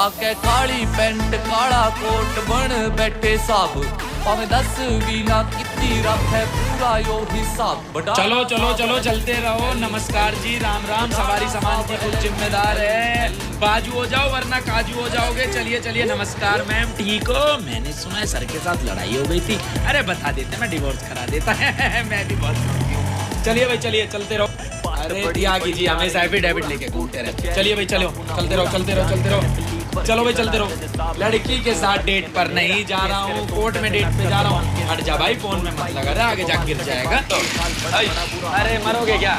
पाके काली paint काला coat बन बैठे साहब भावें 10 वीला कितनी रख है पूरा यो हिसाब। चलो चलो चलो चलते रहो। नमस्कार जी, राम राम। सवारी सामान की कुछ जिम्मेदार है, बाजू हो जाओ वरना काजू हो जाओगे। चलिए चलिए। नमस्कार मैम, ठीक हो? मैंने सुना है सर के साथ लड़ाई हो गई थी। अरे बता देते, मैं डिवोर्स करा देता है। मैं डिवोर्स। चलिए भाई चलिए, चलते रहो। अरे त्यागी जी हमेशा एफिडेविट लेके घूमते रहते। चलिए भाई चलो, चलते रहो चलते रहो चलते रहो। चलो भाई चलते रहो। लड़की के साथ डेट पर नहीं जा रहा हूँ, कोर्ट में डेट पे जा रहा हूँ। हट जा भाई, फोन में मत लगा रहा, आगे जा गिर जाएगा। अरे मरोगे क्या?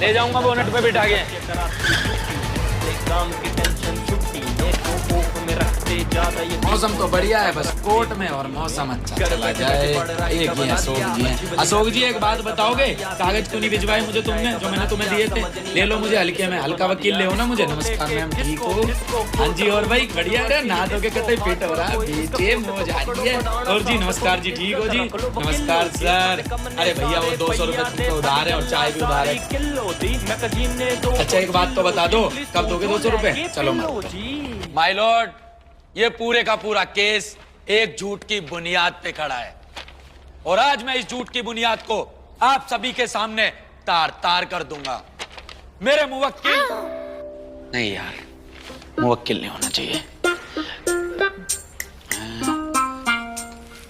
ले जाऊंगा बोनट पे बिठा के। मौसम तो बढ़िया है, बस कोर्ट में और मौसम अच्छा चला जाए। एक ही अशोक जी हैं। अशोक जी एक बात बताओगे, कागज क्यों नहीं भिजवाए मुझे तुमने, जो मैंने तुम्हें दिए थे? ले लो मुझे हल्के में, हल्का वकील ले हो ना मुझे। नमस्कार मैम, ठीक हो? हाँ जी। और भाई बढ़िया है ना, धो के कतई फिट हो रहा है, मौज आ रही है। और जी नमस्कार जी, ठीक हो जी? नमस्कार सर। अरे भैया वो 200 रुपए उधार है और चाय भी उधार है। अच्छा एक बात तो बता दो, कब दोगे 200 रुपए? चलो माय लॉर्ड, ये पूरे का पूरा केस एक झूठ की बुनियाद पे खड़ा है और आज मैं इस झूठ की बुनियाद को आप सभी के सामने तार तार कर दूंगा। मेरे मुवक्किल नहीं यार, मुवक्किल नहीं होना चाहिए।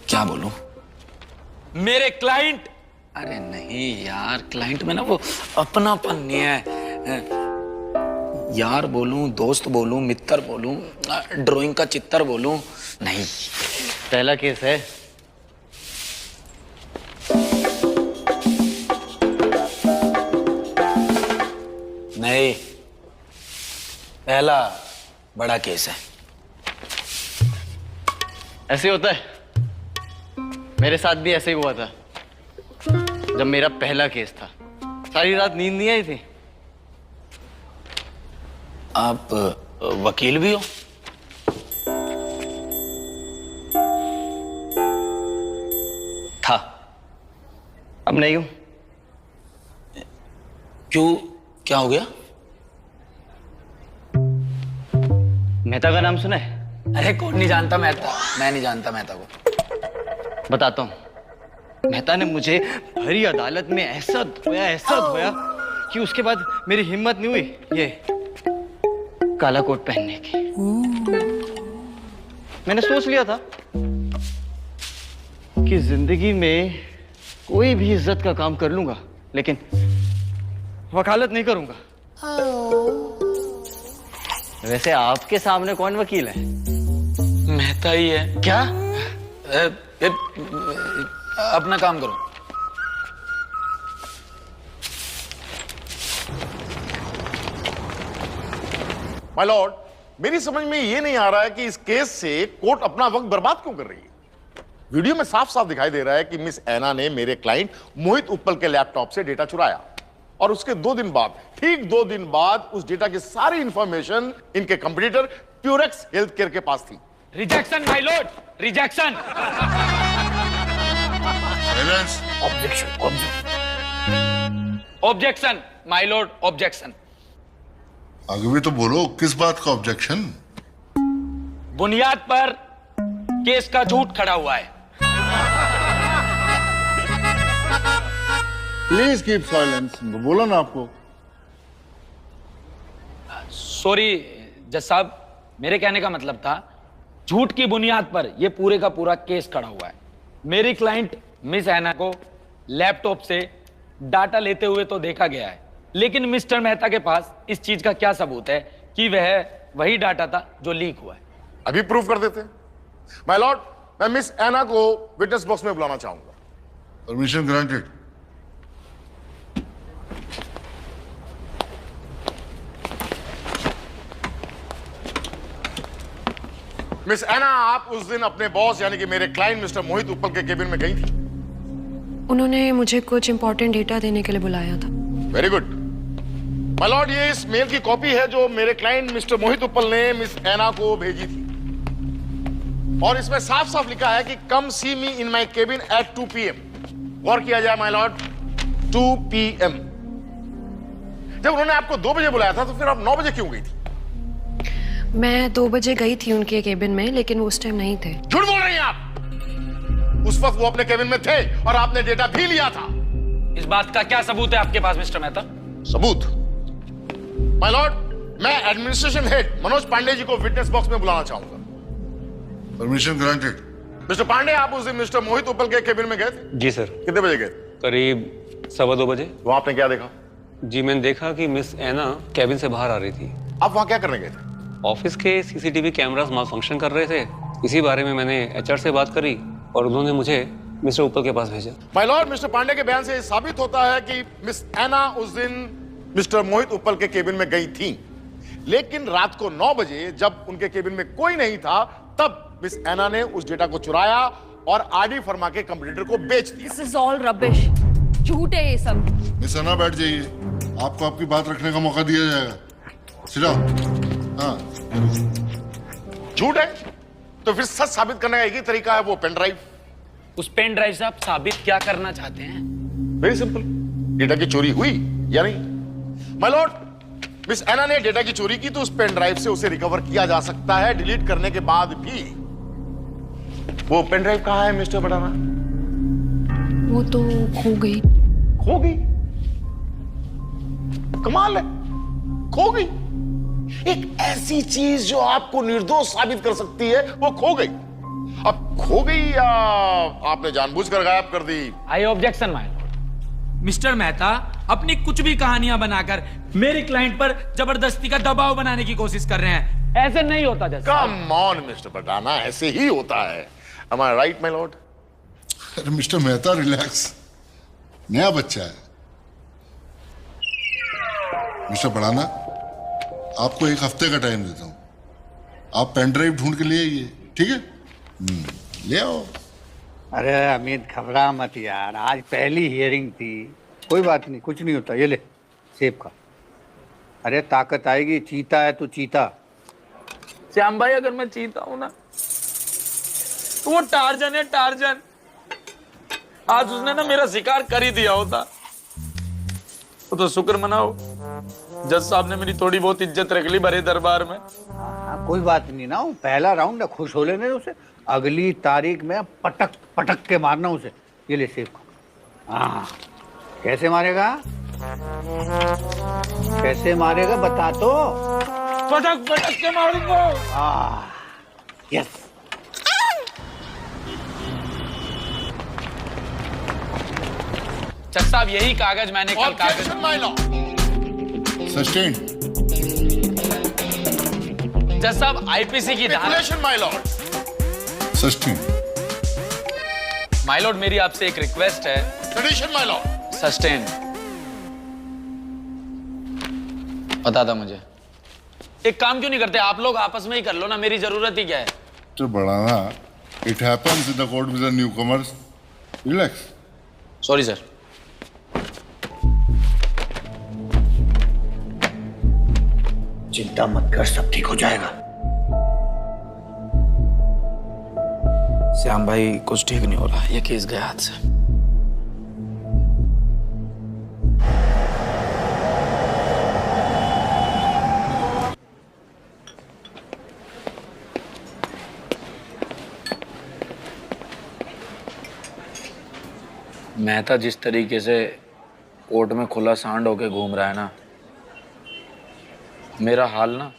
क्या बोलूं? मेरे क्लाइंट। अरे नहीं यार, क्लाइंट में ना वो अपनापन नहीं है। यार बोलूं, दोस्त बोलूं, मित्र बोलूं, ड्राइंग का चित्र बोलूं, नहीं। पहला केस है। नहीं, पहला बड़ा केस है। ऐसे होता है, मेरे साथ भी ऐसे ही हुआ था जब मेरा पहला केस था। सारी रात नींद नहीं आई थी। आप वकील भी हो? था, अब नहीं हूं। क्यों, क्या हो गया? मेहता का नाम सुना है? अरे कौन नहीं जानता मेहता? मैं नहीं जानता मेहता को। बताता हूं। मेहता ने मुझे भरी अदालत में ऐसा धोया कि उसके बाद मेरी हिम्मत नहीं हुई ये काला कोट पहनने की। मैंने सोच लिया था कि जिंदगी में कोई भी इज्जत का काम कर लूंगा, लेकिन वकालत नहीं करूंगा। वैसे आपके सामने कौन वकील है? मेहता ही है। क्या? अपना काम करो। माय लॉर्ड, मेरी समझ में ये नहीं आ रहा है कि इस केस से कोर्ट अपना वक्त बर्बाद क्यों कर रही है। वीडियो में साफ साफ दिखाई दे रहा है कि मिस ऐना ने मेरे क्लाइंट मोहित उत्पल के लैपटॉप से डेटा चुराया और उसके 2 दिन बाद, ठीक 2 दिन बाद, उस डेटा की सारी इंफॉर्मेशन इनके कंपटीटर प्यूरेक्स हेल्थ केयर के पास थी। Rejection my Lord, rejection. Objection my Lord, objection. आगे भी तो बोलो, किस बात का ऑब्जेक्शन? बुनियाद पर केस का झूठ खड़ा हुआ है। Please keep silence. बोला ना आपको। सॉरी जज साहब, मेरे कहने का मतलब था झूठ की बुनियाद पर यह पूरे का पूरा केस खड़ा हुआ है। मेरी क्लाइंट मिस ऐना को लैपटॉप से डाटा लेते हुए तो देखा गया है, लेकिन मिस्टर मेहता के पास इस चीज का क्या सबूत है कि वह वही डाटा था जो लीक हुआ है? अभी प्रूफ कर देते हैं। माय लॉर्ड, मैं मिस ऐना को विटनेस बॉक्स में बुलाना चाहूंगा। Permission granted. मिस ऐना, आप उस दिन अपने बॉस यानी कि मेरे क्लाइंट मिस्टर मोहित उत्पल के केबिन में गई थी। उन्होंने मुझे कुछ इंपॉर्टेंट डेटा देने के लिए बुलाया था। Very good. माय लॉर्ड, ये इस मेल की कॉपी है जो मेरे क्लाइंट मिस्टर मोहित उत्पल ने मिस ऐना को भेजी थी और इसमें साफ साफ लिखा है कि कम सी मी इन माई केबिन एट 2 PM। गौर किया जाए माय लॉर्ड, 2 PM। जब उन्होंने आपको 2 बजे बुलाया था तो फिर आप 9 बजे क्यों गई थी? मैं 2 बजे गई थी उनके केबिन में, लेकिन वो उस टाइम नहीं थे। झूठ बोल रही हैं आप। उस वक्त वो अपने केबिन में थे और आपने डेटा भी लिया था। इस बात का क्या सबूत है आपके पास मिस्टर मेहता? सबूत? माय लॉर्ड, मैं एडमिनिस्ट्रेशन हेड मनोज पांडे जी को विटनेस बॉक्स में बुलाना चाहूंगा। Permission granted. मिस्टर पांडे, आप उस दिन मिस्टर मोहित उपल के केबिन में गए थे? जी सर। कितने बजे गए? करीब 2:15 बजे। वो आपने क्या देखा? जी मैंने देखा कि मिस एना कैबिन से बाहर आ रही थी। आप वहां क्या करने गए थे? ऑफिस के सीसीटीवी कैमरास माल फंक्शन कर रहे थे। इसी बारे में मैंने एचआर से बात करी और उन्होंने मुझे मिस्टर उपल के पास भेजा। माय लॉर्ड, मिस्टर पांडे के बयान से ये साबित होता है कि मिस एना उस दिन मिस्टर मोहित उपल के केबिन में गई थी, लेकिन रात को 9 बजे जब उनके केबिन में कोई नहीं था, तब मिस एना ने उस डेटा को चुराया और आरडी फर्मा के कंप्यूटर को बेच दिया। This is all rubbish. झूठ है ये सब। मिस अन्ना बैठ जाइए, आपको आपकी बात रखने का मौका दिया जाएगा। सिरा, हाँ। झूठ है तो फिर सच साबित करने का एक ही तरीका है, वो पेन ड्राइव। उस पेन ड्राइव से आप साबित क्या करना चाहते हैं? वेरी सिंपल, डेटा की चोरी हुई या नहीं? माय लॉर्ड, मिस एना ने डेटा की चोरी की तो उस पेन ड्राइव से उसे रिकवर किया जा सकता है डिलीट करने के बाद भी। वो पेन ड्राइव कहां है मिस्टर बडाना? वो तो खो गई। खो गई? कमाल है, खो गई। एक ऐसी चीज जो आपको निर्दोष साबित कर सकती है, वो खो गई। अब खो गई या आपने जानबूझकर गायब कर दी? I objection my lord. Mister Mehta अपनी कुछ भी कहानियां बनाकर मेरे क्लाइंट पर जबरदस्ती का दबाव बनाने की कोशिश कर रहे हैं। ऐसे नहीं होता जैसे। कम ऑन मिस्टर बडाना, ऐसे ही होता है। Am I right, my lord? अरे मिस्टर मेहता रिलैक्स, नया बच्चा है। मिस्टर बड़ाना, आपको 1 हफ्ते का टाइम देता हूं। आप पेन ड्राइव ढूंढ के ले आइए, ठीक है? ले आओ। अरे अमित घबरा मत यार, आज पहली हियरिंग थी। कोई बात नहीं, कुछ नहीं होता। ये ले सेब खा। अरे ताकत आएगी, चीता है तो चीता। श्याम भाई, अगर मैं चीता हूं ना तो वो टार्जन है, टार्जन। आज उसने ना मेरा शिकार कर ही दिया होता। तो शुक्र मनाओ, जज साहब ने मेरी थोड़ी बहुत इज्जत रख ली बड़े दरबार में। हाँ, कोई बात नहीं ना, वो पहला राउंड है, खुश हो लेने उसे। अगली तारीख में पटक पटक के मारना उसे। ये ले सेब खा। हाँ, कैसे मारेगा? कैसे मारेगा बता तो। पटक पटक के मारूंगा। यस। जज साहब, यही कागज मैंने कल कागज। सस्टेन। जज साहब, आईपीसी की धारा। सस्टेन। माय लॉर्ड, मेरी आपसे एक रिक्वेस्ट है। Tradition my Lord. सस्टेन। बता था मुझे। एक काम क्यों नहीं करते आप लोग, आपस में ही कर लो ना, मेरी जरूरत ही क्या है? Mister Badana, it happens in the court with the newcomers. Relax. Sorry sir. चिंता मत कर, सब ठीक हो जाएगा। श्याम भाई, कुछ ठीक नहीं हो रहा, ये केस गया हाथ से। मेहता जिस तरीके से कोर्ट में खुला सांड होके घूम रहा है ना, मेरा हाल ना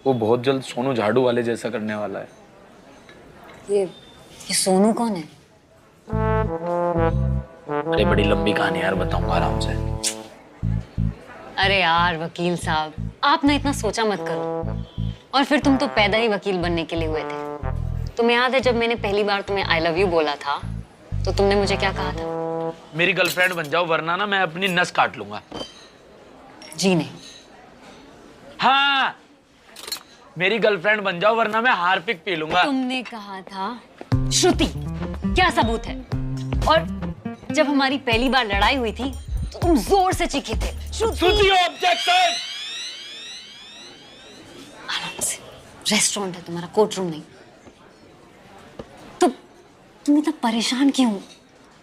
वो बहुत जल्द सोनू झाड़ू वाले जैसा करने वाला है। ये सोनू कौन है? अरे बड़ी लंबी कहानी यार, बताऊंगा आराम से। अरे यार वकील साहब, आप ना इतना सोचा मत करो। और फिर तुम तो पैदा ही वकील बनने के लिए हुए थे। तुम्हें याद है जब मैंने पहली बार तुम्हें आई लव यू बोला था तो तुमने मुझे क्या कहा था? मेरी गर्लफ्रेंड बन जाओ वरना ना मैं अपनी नस काट लूंगा। जी नहीं। हाँ, मेरी गर्लफ्रेंड बन जाओ वरना मैं हार्पिक पी लूंगा। तुमने कहा था श्रुति। क्या सबूत है? और जब हमारी पहली बार लड़ाई हुई थी तो तुम जोर से चीखे थे, श्रुति। ऑब्जेक्शन। आराम से, रेस्टोरेंट है तुम्हारा, कोर्ट रूम नहीं। तुम इतना परेशान क्यों?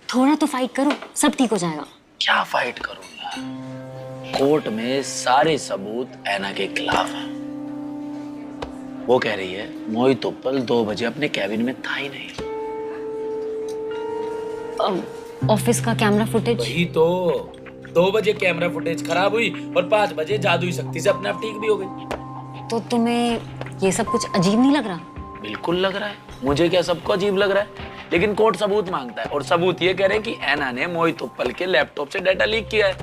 थोड़ा तो फाइट करो, सब ठीक हो जाएगा। क्या फाइट करूं यार? कोर्ट में सारे सबूत ऐना के खिलाफ हैं। वो कह रही है मोहित उप्पल 2 बजे अपने कैबिन में था ही नहीं। ऑफिस का कैमरा फुटेज? वही तो, 2 बजे कैमरा फुटेज खराब हुई और 5 बजे जादुई शक्ति से अपने आप ठीक भी हो गई। तो तुम्हें ये सब कुछ अजीब नहीं लग रहा? बिल्कुल लग रहा है, मुझे क्या सबको अजीब लग रहा है, लेकिन कोर्ट सबूत मांगता है और सबूत ये कह रहे हैं कि ऐना ने मोहित उप्पल के लैपटॉप से डाटा लीक किया है।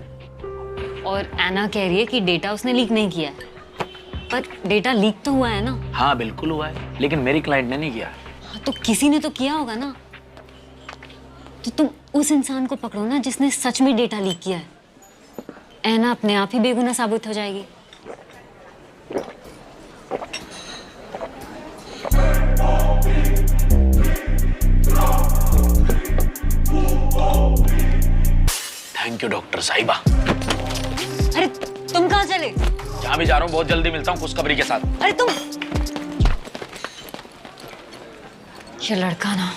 और ऐना कह रही है कि डेटा उसने लीक नहीं किया है, पर डेटा लीक तो हुआ है ना? हाँ बिल्कुल हुआ है, लेकिन मेरी क्लाइंट ने नहीं किया। हाँ, तो किसी ने तो किया होगा ना। तो तुम उस इंसान को पकड़ो ना जिसने सच में डेटा लीक किया है। ऐना अपने आप ही बेगुनाह साबित हो जाएगी। थैंक यू डॉक्टर साहिबा। अरे तुम कहाँ चले? जहाँ भी जा रहा हूँ बहुत जल्दी मिलता हूँ खुशखबरी के साथ। अरे तुम, ये लड़का ना,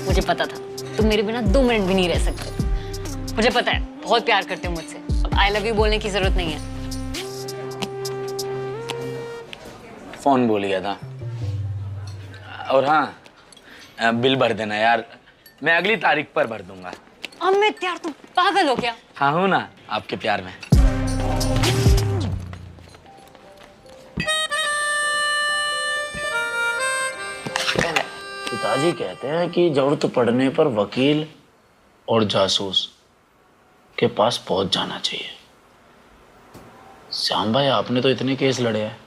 मुझे पता था तुम मेरे बिना 2 मिनट भी नहीं रह सकते। मुझे पता है बहुत प्यार करते हो मुझसे, अब आई लव यू बोलने की जरूरत नहीं है। फोन बोल गया था। और हाँ, बिल भर देना यार, मैं अगली तारीख पर भर दूंगा। अमित यार तुम पागल हो क्या? हाँ हूँ ना आपके प्यार में। पिताजी कहते हैं कि जरूरत पड़ने पर वकील और जासूस के पास पहुंच जाना चाहिए। श्याम भाई आपने तो इतने केस लड़े हैं,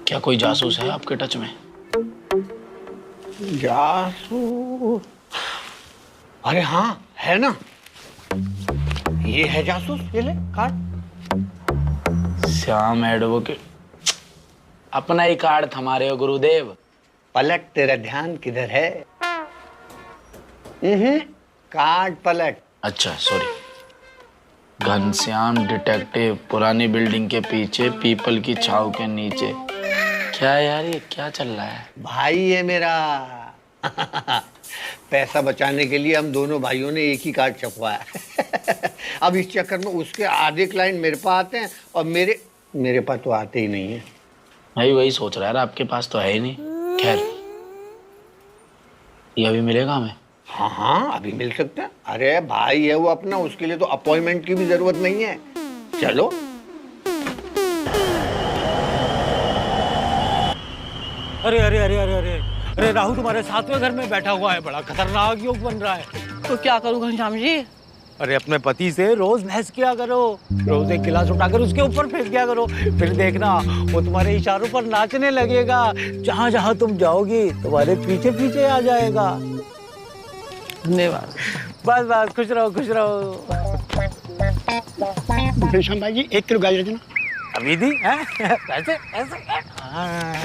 क्या कोई जासूस है आपके टच में? जासूस? अरे हाँ है ना, ये है जासूस, ये ले कार्ड। श्याम एडवोकेट, अपना ही कार्ड थमा रहे हो गुरुदेव। पलट, तेरा ध्यान किधर है? कार्ड पलट। अच्छा सॉरी। घनश्याम डिटेक्टिव, पुरानी बिल्डिंग के पीछे, पीपल की छाव के नीचे। क्या यार ये क्या चल रहा है? भाई है मेरा। पैसा बचाने के लिए हम दोनों भाइयों ने एक ही कार्ड छपवाया। अब इस चक्कर में उसके आधे क्लाइंट मेरे पास आते हैं और मेरे पास तो आते ही नहीं है। भाई वही सोच रहा है, आपके पास तो है ही नहीं। खैर ये अभी मिलेगा हमें? हाँ हाँ अभी मिल सकता है। अरे भाई है वो अपना, उसके लिए तो अपॉइंटमेंट की भी जरूरत नहीं है। चलो। अरे अरे अरे अरे अरे अरे राहुल तुम्हारे सातवें घर में बैठा हुआ है, बड़ा खतरनाक योग बन रहा है। तो क्या करूं घनश्याम जी? अरे अपने पति से रोज बहस किया करो, रोज एक गिलास उठाकर उसके ऊपर फेंक दिया करो, फिर देखना वो तुम्हारे इशारों पर नाचने लगेगा। जहां जहां तुम जाओगी तुम्हारे पीछे पीछे आ जाएगा। धन्यवाद। बस बस खुश रहो खुश रहो। घनश्याम भाई जी 1 किलो गाजर देना। अभी दी ऐसे ऐसे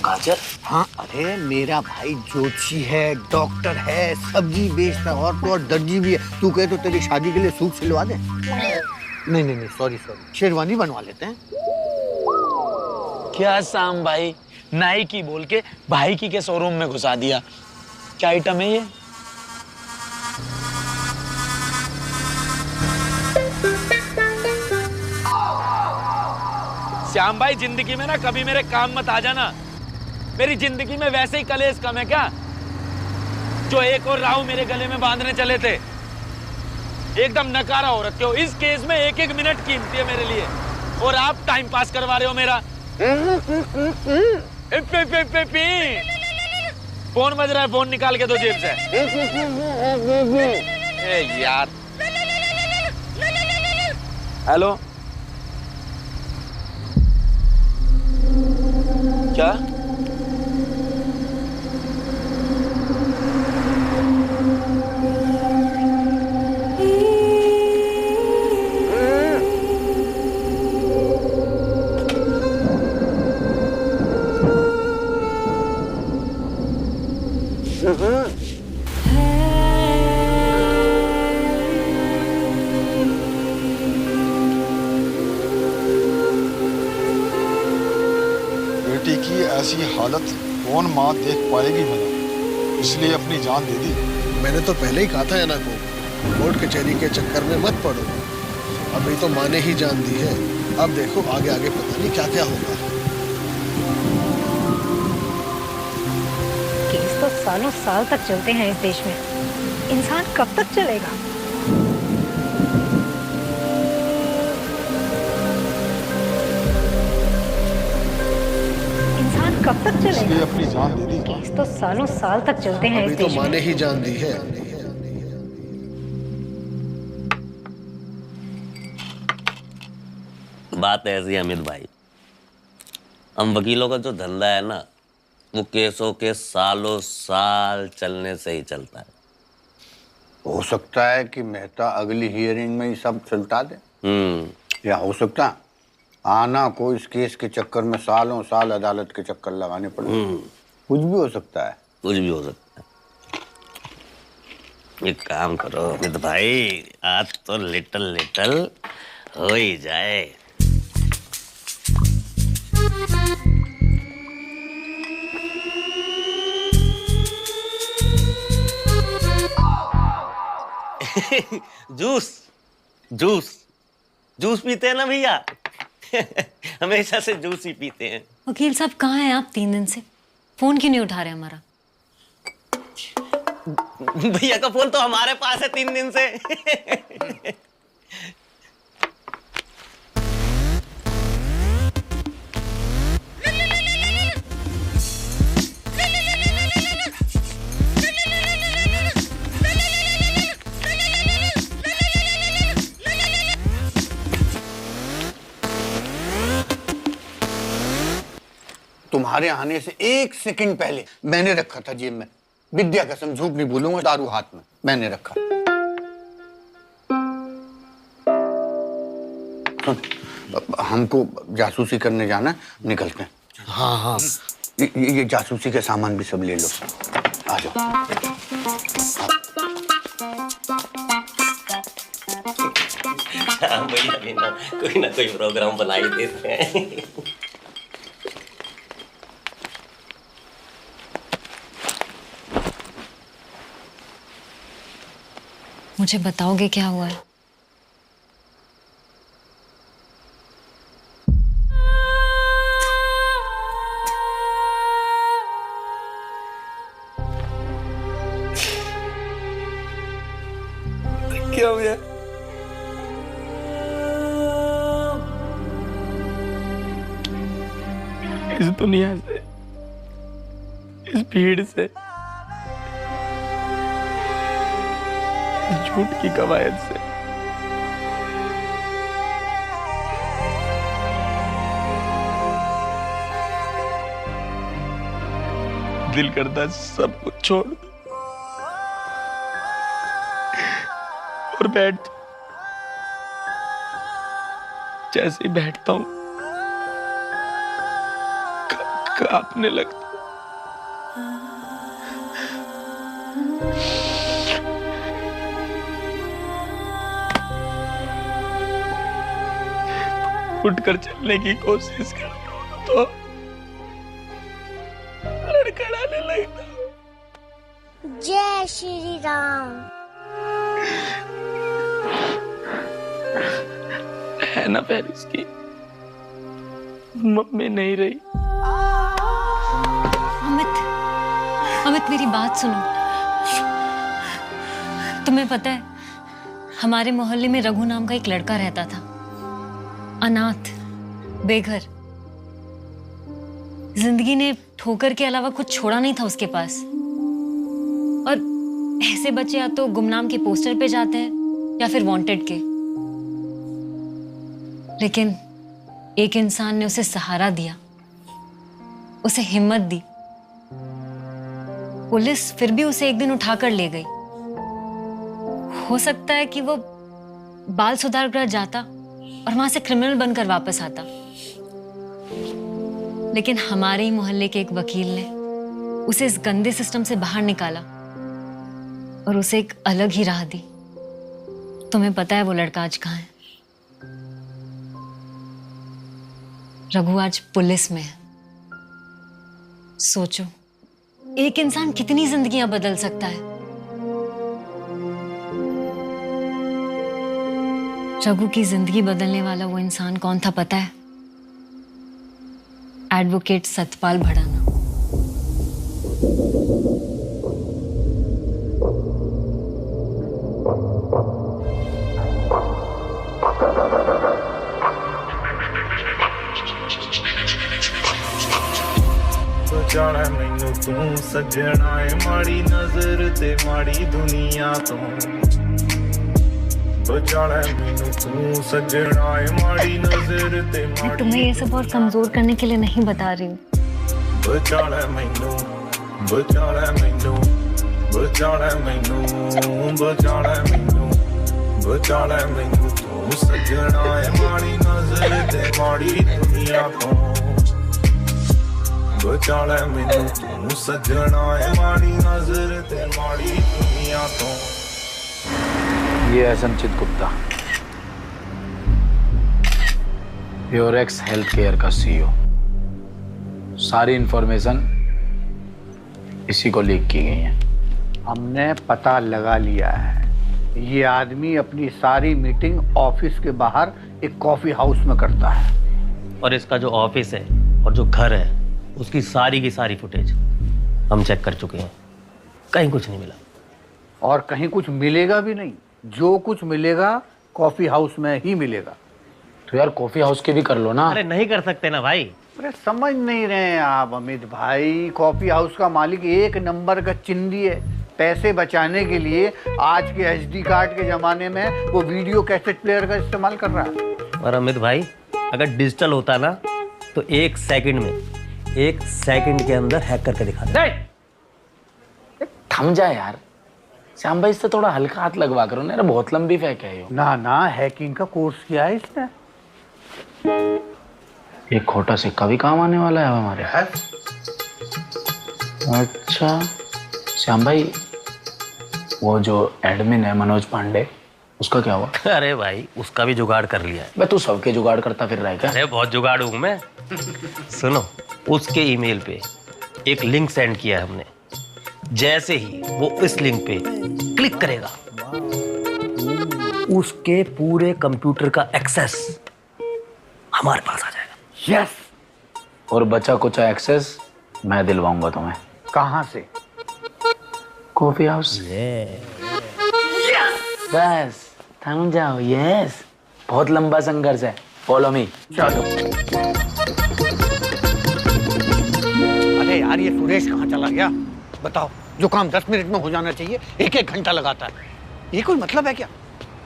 गाजर? हाँ अरे मेरा भाई जोशी है, डॉक्टर है, सब्जी बेचता और तो और दर्जी भी है। तू कहे तो तेरी शादी के लिए सूट सिलवा दे। नहीं नहीं नहीं सॉरी शेरवानी बनवा लेते हैं। क्या श्याम भाई नाइकी बोल के भाईकी के शोरूम में घुसा दिया। क्या आइटम है ये? श्याम भाई जिंदगी में ना कभी मेरे काम मत आ जाना। मेरी जिंदगी में वैसे ही कलेश कम है क्या, जो एक और राहु मेरे गले में बांधने चले थे। एकदम नकारा हो रखे हो। इस केस में 1-1 मिनट कीमती है मेरे लिए और आप टाइम पास करवा रहे हो मेरा। फोन बज रहा है, फोन निकाल के दो जेब से। ए यार। हेलो क्या? बेटी की ऐसी हालत कौन माँ देख पाएगी भला, इसलिए अपनी जान दे दी। मैंने तो पहले ही कहा था ऐना को कोर्ट कचहरी के चक्कर में मत पड़ो, अभी तो माँ ने ही जान दी है, अब देखो आगे आगे पता नहीं क्या क्या होगा। केस तो सालों साल तक चलते हैं इस देश में, इंसान कब तक चलेगा? इंसान कब तक चलेगा? इसलिए अपनी जान दे दी। केस तो सालों साल तक चलते हैं इस अभी तो देश माँ में। ने ही जान दी है। बात ऐसी है अमित भाई, हम वकीलों का जो धंधा है ना, वो केसों के सालों साल चलने से ही चलता है। हो सकता है कि मेहता अगली हियरिंग में ही सब सुलटा दे। या हो सकता है आना को इस केस के चक्कर में सालों साल अदालत के चक्कर लगाने पड़े। कुछ भी हो सकता है। कुछ भी हो सकता है। एक काम करो अमित भाई, आज तो लिटल लिटल हो ही जाए। जूस जूस जूस पीते हैं ना भैया? हमेशा से जूस ही पीते हैं। वकील साहब कहाँ हैं आप 3 दिन से? फोन क्यों नहीं उठा रहे हमारा? भैया का फोन तो हमारे पास है 3 दिन से। तुम्हारे आने से 1 सेकंड पहले मैंने रखा था जेब में। विद्या कसम झूठ नहीं बोलूंगा, दारू हाथ में मैंने रखा। सुन, हमको जासूसी करने जाना, निकलते हैं। हाँ हाँ, ये जासूसी के सामान भी सब ले लो। आ जाओ। भैया भी ना कोई प्रोग्राम बना ही देते हैं। मुझे बताओगे क्या हुआ है? क्या हो गया? इस दुनिया से, इस भीड़ से, झूठ की कवायद से दिल करता सब कुछ छोड़ दो और बैठ जाओ। जैसे ही बैठता हूं कांपने लगता। उठकर चलने की कोशिश करता हूं तो लड़खड़ाने लगता हूं। जय श्री राम। है ना पेरिस की मम्मी नहीं रही। अमित मेरी बात सुनो। तुम्हें पता है हमारे मोहल्ले में रघु नाम का एक लड़का रहता था, अनाथ, बेघर। जिंदगी ने ठोकर के अलावा कुछ छोड़ा नहीं था उसके पास। और ऐसे बच्चे या तो गुमनाम के पोस्टर पे जाते हैं या फिर वांटेड के। लेकिन एक इंसान ने उसे सहारा दिया, उसे हिम्मत दी। पुलिस फिर भी उसे एक दिन उठाकर ले गई। हो सकता है कि वो बाल सुधार गृह जाता और वहां से क्रिमिनल बनकर वापस आता, लेकिन हमारे ही मोहल्ले के एक वकील ने उसे इस गंदे सिस्टम से बाहर निकाला और उसे एक अलग ही राह दी। तुम्हें पता है वो लड़का आज कहाँ है? रघु आज पुलिस में है। सोचो, एक इंसान कितनी जिंदगियां बदल सकता है। रघु की जिंदगी बदलने वाला वो इंसान कौन था पता है? एडवोकेट सतपाल भड़ाना। जाना मैनू तू सजना है माड़ी नजर ते माड़ी दुनिया तो बचाना मैनू तू सजना है माड़ी नजर ते मैं तुम्हें ये सब और कमजोर करने के लिए नहीं बता रही हूँ। बचाना मैनू बचाना मैनू बचाना मैनू बचाना मैनू बचाना मैनू तू सजना है माड़ी नजर ते माड़ी दुनिया तो बचाना मैनू तू सजना है माड़ी नजर ते माड़ी दुनिया तो। ये है संचित गुप्ता, प्योरेक्स हेल्थ केयर का सीईओ। सारी इंफॉर्मेशन इसी को लीक की गई है। हमने पता लगा लिया है, ये आदमी अपनी सारी मीटिंग ऑफिस के बाहर एक कॉफी हाउस में करता है। और इसका जो ऑफिस है और जो घर है उसकी सारी की सारी फुटेज हम चेक कर चुके हैं, कहीं कुछ नहीं मिला। और कहीं कुछ मिलेगा भी नहीं, जो कुछ मिलेगा कॉफी हाउस में ही मिलेगा। तो यार कॉफी हाउस के भी कर लो ना। अरे नहीं कर सकते ना भाई। अरे समझ नहीं रहे हैं आप अमित भाई, कॉफी हाउस का मालिक एक नंबर का चिंदी है। पैसे बचाने के लिए आज के एसडी कार्ड के जमाने में वो वीडियो कैसेट प्लेयर का इस्तेमाल कर रहा है। और अमित भाई अगर डिजिटल होता ना तो एक सेकंड के अंदर हैक करके दिखा दे। थम जा यार श्याम भाई, इससे थोड़ा हल्का हाथ लगवा करो ना, बहुत लंबी फेंक है ये। ना ना, हैकिंग का कोर्स किया है इसने। एक खोटा सिक्का भी काम आने वाला है हमारे। अच्छा श्याम भाई, वो जो एडमिन है मनोज पांडे, उसका क्या हुआ? अरे भाई उसका भी जुगाड़ कर लिया है। मैं तू सबके जुगाड़ करता फिर रहा है क्या? अरे बहुत जुगाड़ हूं मैं। सुनो, उसके ईमेल पे एक लिंक सेंड किया है हमने। जैसे ही वो इस लिंक पे क्लिक करेगा उसके पूरे कंप्यूटर का एक्सेस हमारे पास आ जाएगा। यस। और बचा कुचा एक्सेस मैं दिलवाऊंगा तुम्हें। कहां से? Coffee house. बस थम जाओ। यस, बहुत लंबा संघर्ष है, फॉलो मी। चलो। अरे यार ये सुरेश कहाँ चला गया बताओ? जो काम 10 मिनट में हो जाना चाहिए 1-1 घंटा लगाता है। ये कोई मतलब है क्या?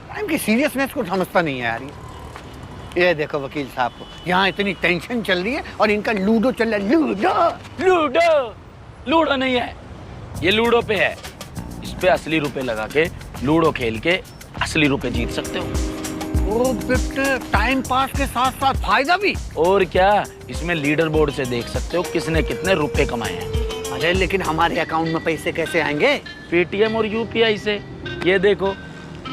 टाइम की सीरियसनेस को समझता नहीं है यार ये देखो वकील साहब को, यहाँ इतनी टेंशन चल रही है और इनका लूडो चल रहा है। लूडो नहीं है, ये लूडो पे है। इस पे असली रुपए लगा के लूडो खेल के असली रुपए जीत सकते हो। ओ बेटे, टाइम पास के साथ साथ फायदा भी। और क्या, इसमें लीडर बोर्ड से देख सकते हो किसने कितने रुपए कमाए हैं। अरे लेकिन हमारे अकाउंट में पैसे कैसे आएंगे? पेटीएम और यूपीआई से। ये देखो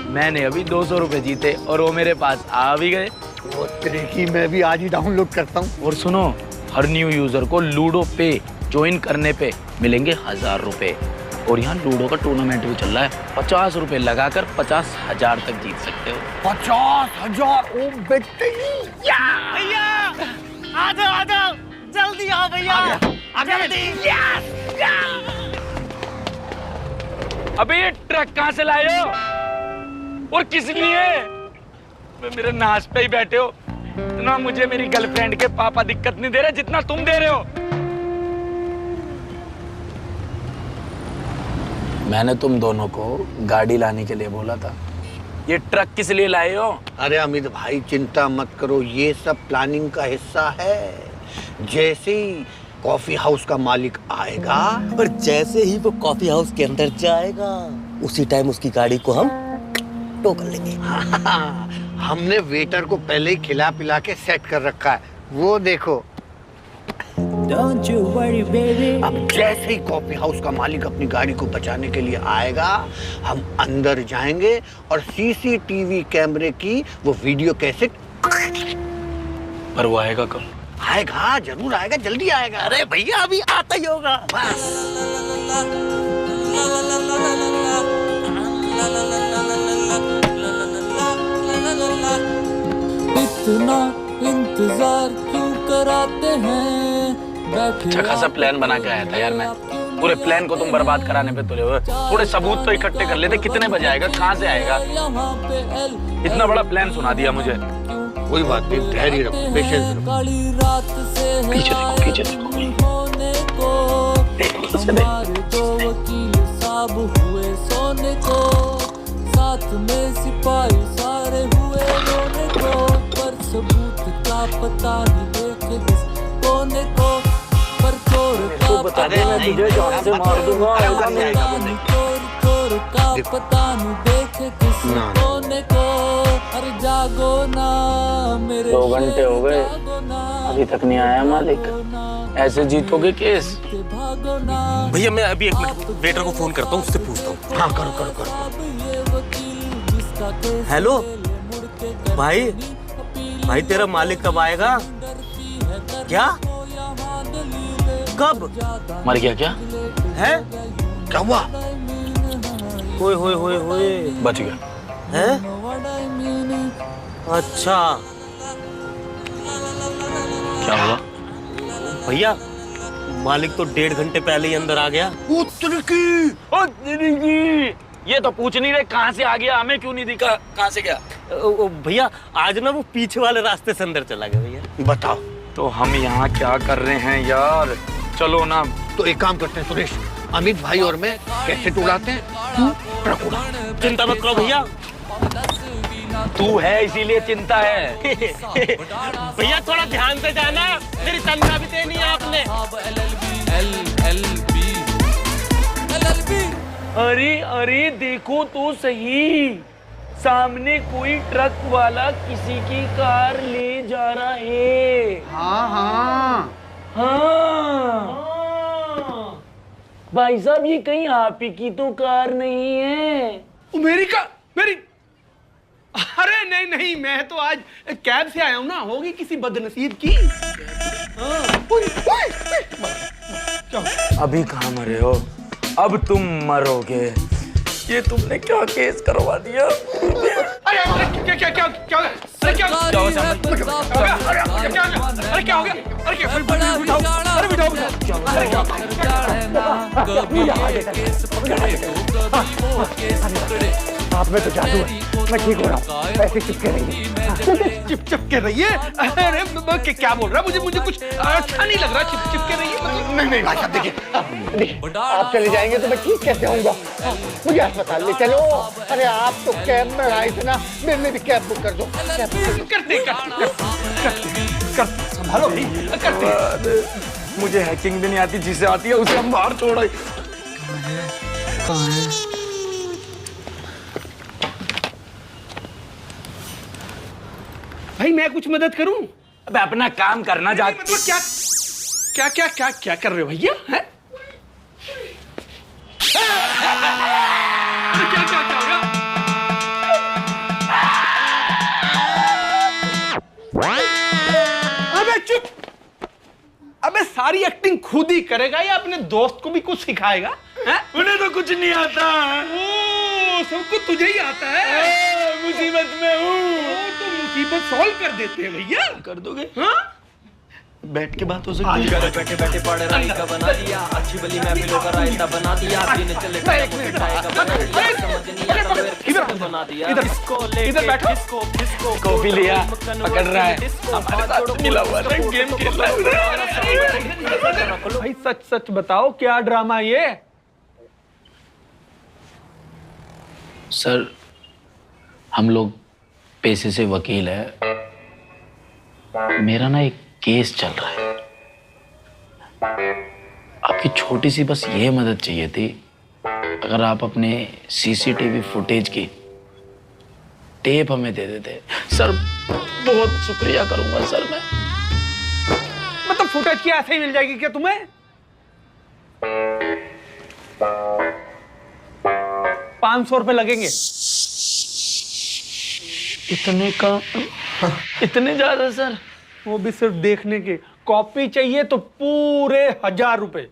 मैंने अभी 200 रुपए जीते और वो मेरे पास आ भी गए। वो तेरे की मैं भी आज ही डाउनलोड करता हूँ। और सुनो, हर न्यू यूजर को लूडो पे ज्वाइन करने पे मिलेंगे 1000 रुपए। और यहाँ लूडो का टूर्नामेंट भी चल रहा है। 50 रुपए लगाकर 50,000 तक जीत सकते हो। 50,000? ओ बेटे भैया आ जाओ जल्दी आओ भैया, जल्दी। अबे ये ट्रक कहाँ से लाए हो और किस लिए? मेरे नाश पे ही बैठे हो। इतना मुझे मेरी गर्लफ्रेंड के पापा दिक्कत नहीं दे रहे जितना तुम दे रहे हो। मैंने तुम दोनों को गाड़ी लाने के लिए बोला था, ये ट्रक किस लिए लाए हो? अरे अमित भाई चिंता मत करो, ये सब प्लानिंग का हिस्सा है। जैसे ही कॉफी हाउस का मालिक आएगा और जैसे ही वो कॉफी हाउस के अंदर जाएगा उसी टाइम उसकी गाड़ी को हम टो कर लेंगे। हमने वेटर को पहले ही खिला पिला के सेट कर रखा है, वो देखो। Don't you worry, baby. अब जैसे ही कॉफी हाउस का मालिक अपनी गाड़ी को बचाने के लिए आएगा, हम अंदर जाएंगे और सीसीटीवी कैमरे की वो वीडियो कैसेट। पर वो आएगा कब? आएगा, जरूर आएगा, जल्दी आएगा। अरे भैया अभी आता ही होगा। बस। इतना इंतजार क्यों कराते हैं बैठे। अच्छा खासा प्लान बना के आया था यार मैं। पूरे प्लान को तुम बर्बाद कराने पे तुले हुए। थोड़े सबूत तो इकट्ठे कर लेते। कितने बजे आएगा, कहाँ से आएगा? इतना बड़ा प्लान सुना दिया मुझे। कोई बात नहीं, धैर्य रखो, पेशेंस रखो। पीछे देखो, पीछे देखो। साब हुए सोने को, साथ में सिपाही सारे हुए रोने को, पर सबूत का पता नहीं देखे किस कोने को, पर चोर का बता दे, मैं तुझे जान से मार दूंगा। चोर का पता नहीं देखे किस कोने को। अरे जागो ना मेरे 2 घंटे हो गए, अभी तक नहीं आया मालिक। ऐसे जीतोगे केस? भैया मैं अभी 1 मिनट वेटर को फोन करता हूँ, उससे पूछता हूँ। हाँ करो करो करो। हेलो भाई, भाई तेरा मालिक कब आएगा? क्या? कब? मर गया क्या? है? क्या हुआ? होए होए होए होए, बच गया। है? अच्छा क्या हुआ? भैया मालिक तो 1.5 घंटे पहले ही अंदर आ गया। ये तो पूछ नहीं रहे कहाँ से आ गया, हमें क्यों नहीं दिखा? कहाँ से गया? भैया आज ना वो पीछे वाले रास्ते से अंदर चला गया भैया। बताओ तो हम यहाँ क्या कर रहे हैं यार? चलो ना। तो एक काम करते हैं सुरेश, अमित भाई और मैं कैसेट उड़ाते हैं, तू ट्रक उड़ा। चिंता मत करो भैया, तू है इसीलिए चिंता है। भैया थोड़ा ध्यान से जाना, मेरी तनख्वाह भी देनी है आपने। अरे अरे देखो तो सही, सामने कोई ट्रक वाला किसी की कार ले जा रहा है। हाँ हाँ हाँ भाई साहब, ये कहीं आप ही की तो कार नहीं है? मेरी का मेरी, अरे नहीं नहीं, मैं तो आज कैब से आया हूँ ना, होगी किसी बदनसीब की। अभी कहाँ मरे हो? अब तुम मरोगे। ये तुमने क्या केस करवा दिया? अरे क्या क्या क्या क्या क्या अरे क्या क्या हो गया? अरे क्या हो गया? अरे क्या बिठाओ, अरे बिठाओ अरे क्या? आप में तो जादू है, मैं ठीक हो रहा हूँ, ऐसे चिपके रहिए, चिपके रहिए। अरे क्या बोल रहा है? मुझे कुछ अच्छा नहीं लग रहा, चिपके रहिए। नहीं भाई साहब देखिए, आप चले जाएंगे तो मैं ठीक कैसे होऊंगा? मुझे अस्पताल ले चलो। अरे आप तो कैब में आए थे ना, मेरे लिए भी कैब बुक कर दो। करते संभालो भाई, करते। मुझे हैकिंग भी नहीं आती, जिसे आती है उसे हम बाहर छोड़ा। भाई मैं कुछ मदद करूं? अब अपना काम करना जा। मतलब क्या क्या क्या क्या क्या कर रहे हो भैया? हैं? क्या क्या क्या हो गया? अबे चुप! अबे सारी एक्टिंग खुद ही करेगा या अपने दोस्त को भी कुछ सिखाएगा? उन्हें तो कुछ नहीं आता। ओ, सब कुछ तुझे ही आता है। मुसीबत में हूँ। तो मुसीबत सॉल्व कर देते हैं भैया। कर दोगे? हाँ? बैठ के बात हो सकती है। बैठे बैठे पढ़ रही का बना दिया, अच्छी भली महफिलों का रायता बना दिया, दिन चले बना दिया। इधर बैठो। कॉफी लिया, पकड़ रहा है, हमारे साथ मिला हुआ है, गेम खेल रहा है। भाई सच सच बताओ, क्या ड्रामा ये? सर हम लोग पेशे से वकील है। मेरा ना एक केस चल रहा है। आपकी छोटी सी बस ये मदद चाहिए थी। अगर आप अपने सीसीटीवी फुटेज की टेप हमें दे देते सर, बहुत शुक्रिया करूंगा सर मैं। मतलब फुटेज की ऐसे ही मिल जाएगी क्या तुम्हें? ₹500 लगेंगे। इतने का? इतने ज्यादा सर? वो भी सिर्फ देखने के। कॉपी चाहिए तो पूरे ₹1000।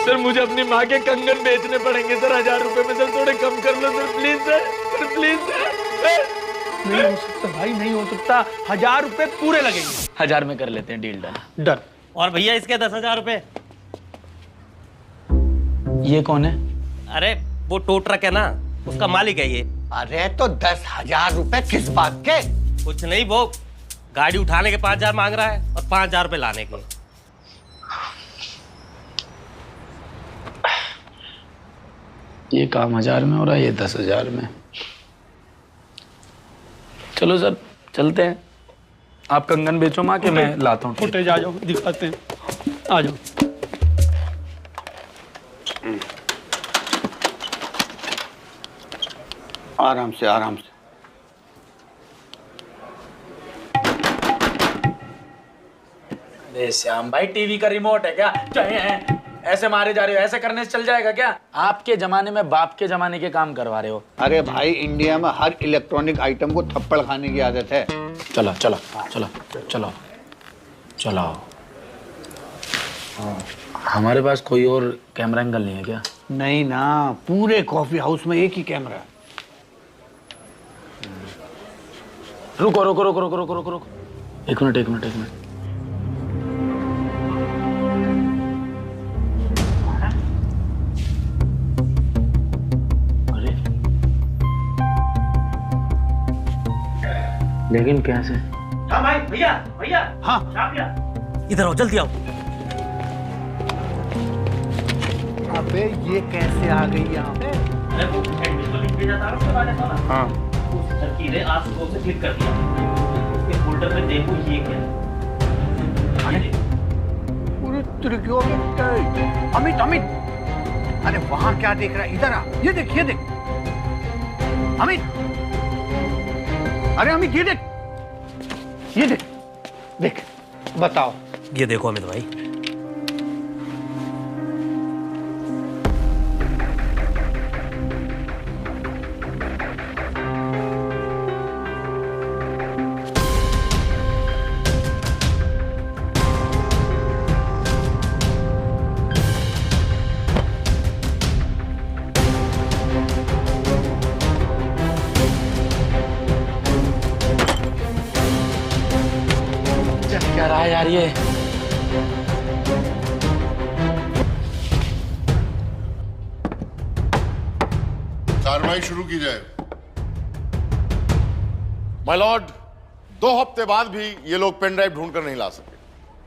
सर मुझे अपनी माँ के कंगन बेचने पड़ेंगे सर ₹1000 में। सर थोड़े कम कर लो sir, please sir, please sir. नहीं हो सकता भाई, नहीं हो सकता। 1000 रुपए पूरे लगेंगे। 1000 में कर लेते हैं डील डन। डन। और भैया इसके 10,000 रुपए। ये कौन है? अरे वो टो ट्रक है ना, उसका मालिक है ये। अरे तो 10,000 रुपए किस बात के? कुछ नहीं, वो गाड़ी उठाने के 5,000 मांग रहा है और 5,000 रुपए लाने के। ये काम 1000 में हो रहा है, ये 10,000 में। चलो सर चलते हैं। आप कंगन बेचो माँ के, मैं लाता हूँ। फुटेज आ जाओ, दिखाते हैं। आ जाओ। आराम से, आराम से। अरे श्याम भाई, टीवी का रिमोट है क्या? ऐसे मारे जा रहे हो, ऐसे करने से चल जाएगा क्या? आपके जमाने में बाप के जमाने के काम करवा रहे हो। अरे भाई, इंडिया में हर इलेक्ट्रॉनिक आइटम को थप्पड़ खाने की आदत है। चलो चलो चलो चलो चलो। हमारे पास कोई और कैमरा एंगल नहीं है क्या? नहीं ना, पूरे कॉफी हाउस में एक ही कैमरा है। रुको रुको रुको रुको रुको रुको रुको, एक मिनट एक मिनट एक मिनट। अरे लेकिन कैसे? हाँ भाई, भैया भैया। हाँ इधर आओ, जल्दी आओ। अबे ये कैसे आ गई यहाँ पे? अरे वो एडमिट को लिख भेजा था उसके बाद ऐसा ना। हाँ। उस लड़की ने आज सुबह से क्लिक कर दिया। उसके फोल्डर में देखो ये क्या है। पूरे त्रिकोण में अमित, अमित, अरे वहां क्या देख रहा है? इधर आ, ये देख, ये देख अमित। अरे अमित, ये देख, ये देख, देख, बताओ। ये देखो अमित भाई। क्या रहा है यार ये? कार्रवाई शुरू की जाए। माय लॉर्ड, 2 हफ्ते बाद भी ये लोग पेन ड्राइव ढूंढ कर नहीं ला सके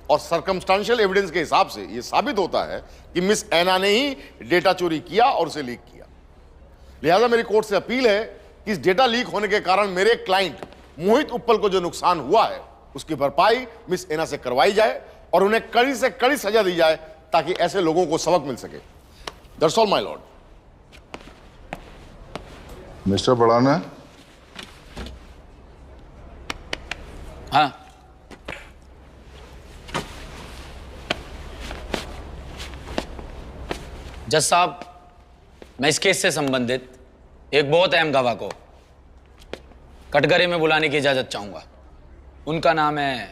और सर्कमस्टेंशियल एविडेंस के हिसाब से ये साबित होता है कि मिस ऐना ने ही डेटा चोरी किया और उसे लीक किया। लिहाजा मेरी कोर्ट से अपील है कि इस डेटा लीक होने के कारण मेरे क्लाइंट मोहित उप्पल को जो नुकसान हुआ है उसकी भरपाई मिस ऐना से करवाई जाए और उन्हें कड़ी से कड़ी सजा दी जाए ताकि ऐसे लोगों को सबक मिल सके। That's all my lord. Mister बढ़ाना। हाँ जज साहब, मैं इस केस से संबंधित एक बहुत अहम गवाह को कटघरे में बुलाने की इजाजत चाहूंगा। उनका नाम है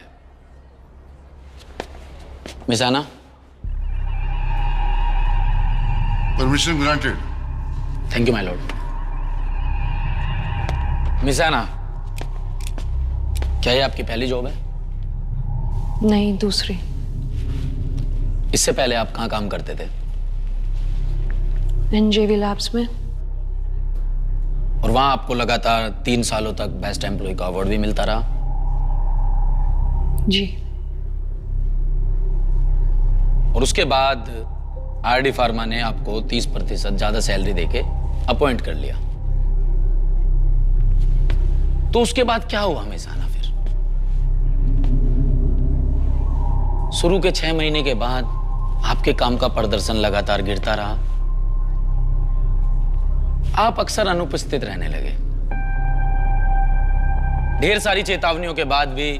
miss Anna. Permission granted. Thank you my lord. Miss Anna, क्या ये आपकी पहली जॉब है? नहीं, दूसरी। इससे पहले आप कहाँ काम करते थे? NJV लैब्स में। और वहां आपको लगातार 3 सालों तक बेस्ट एम्प्लॉय का अवार्ड भी मिलता रहा? जी। और उसके बाद RD फार्मा ने आपको 30% ज्यादा सैलरी देके अपॉइंट कर लिया। तो उसके बाद क्या हुआ मिस ऐना? फिर शुरू के 6 महीने के बाद आपके काम का प्रदर्शन लगातार गिरता रहा। आप अक्सर अनुपस्थित रहने लगे। ढेर सारी चेतावनियों के बाद भी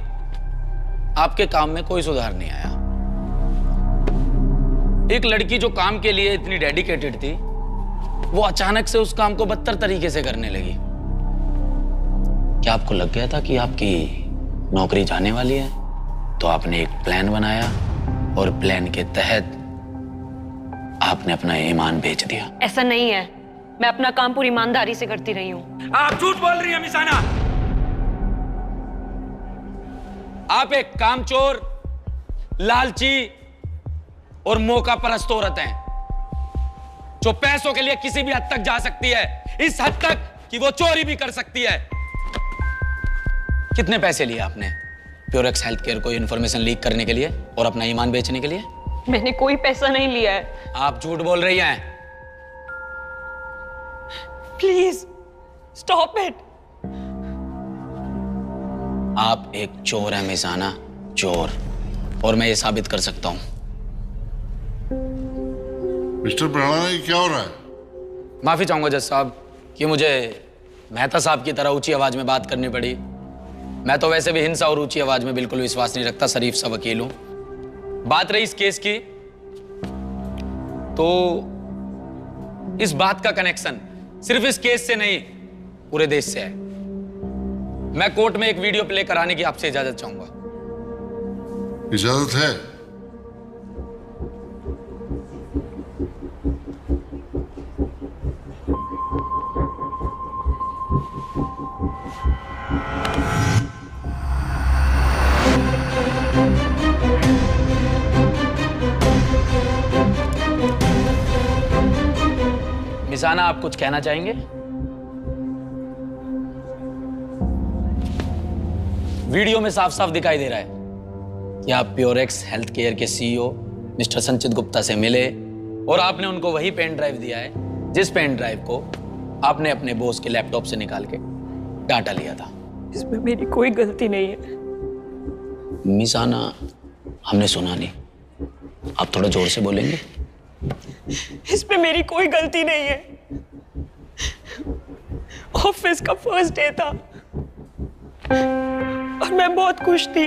आपके काम में कोई सुधार नहीं आया। एक लड़की जो काम के लिए इतनी डेडिकेटेड थी, वो अचानक से उस काम को बदतर तरीके से करने लगी। क्या आपको लग गया था कि आपकी नौकरी जाने वाली है? तो आपने एक प्लान बनाया और प्लान के तहत आपने अपना ईमान बेच दिया। ऐसा नहीं है, मैं अपना काम पूरी ईमानदारी से करती रही हूँ। आप झूठ बोल रही हैं मिस ऐना। आप एक कामचोर, लालची और मौका परस्त औरत हैं जो पैसों के लिए किसी भी हद तक जा सकती है, इस हद तक कि वो चोरी भी कर सकती है। कितने पैसे लिए आपने प्योरेक्स हेल्थ केयर को इंफॉर्मेशन लीक करने के लिए और अपना ईमान बेचने के लिए? मैंने कोई पैसा नहीं लिया है। आप झूठ बोल रही हैं। Please stop it. आप एक चोर हैं मिजाना, चोर, और मैं ये साबित कर सकता हूं। मिस्टर भराना, ये क्या हो रहा है? माफी चाहूंगा जज साहब कि मुझे मेहता साहब की तरह ऊंची आवाज में बात करनी पड़ी। मैं तो वैसे भी हिंसा और ऊंची आवाज में बिल्कुल विश्वास नहीं रखता, शरीफ सा वकील हूं। बात रही इस केस की, तो इस बात का कनेक्शन सिर्फ इस केस से नहीं, पूरे देश से है। मैं कोर्ट में एक वीडियो प्ले कराने की आपसे इजाजत चाहूंगा। इजाजत है? मिसाना, आप कुछ कहना चाहेंगे? वीडियो में साफ साफ दिखाई दे रहा है कि आप प्योरेक्स हेल्थ केयर के सीईओ मिस्टर संचित गुप्ता से मिले और आपने उनको वही पेन ड्राइव दिया है जिस पेन ड्राइव को आपने अपने बॉस के लैपटॉप से निकाल के डाटा लिया था। इसमें मेरी कोई गलती नहीं है। मिसाना, हमने सुना नहीं, आप थोड़ा जोर से बोलेंगे? इसमें मेरी कोई गलती नहीं है। ऑफिस का फर्स्ट डे था और मैं बहुत खुश थी।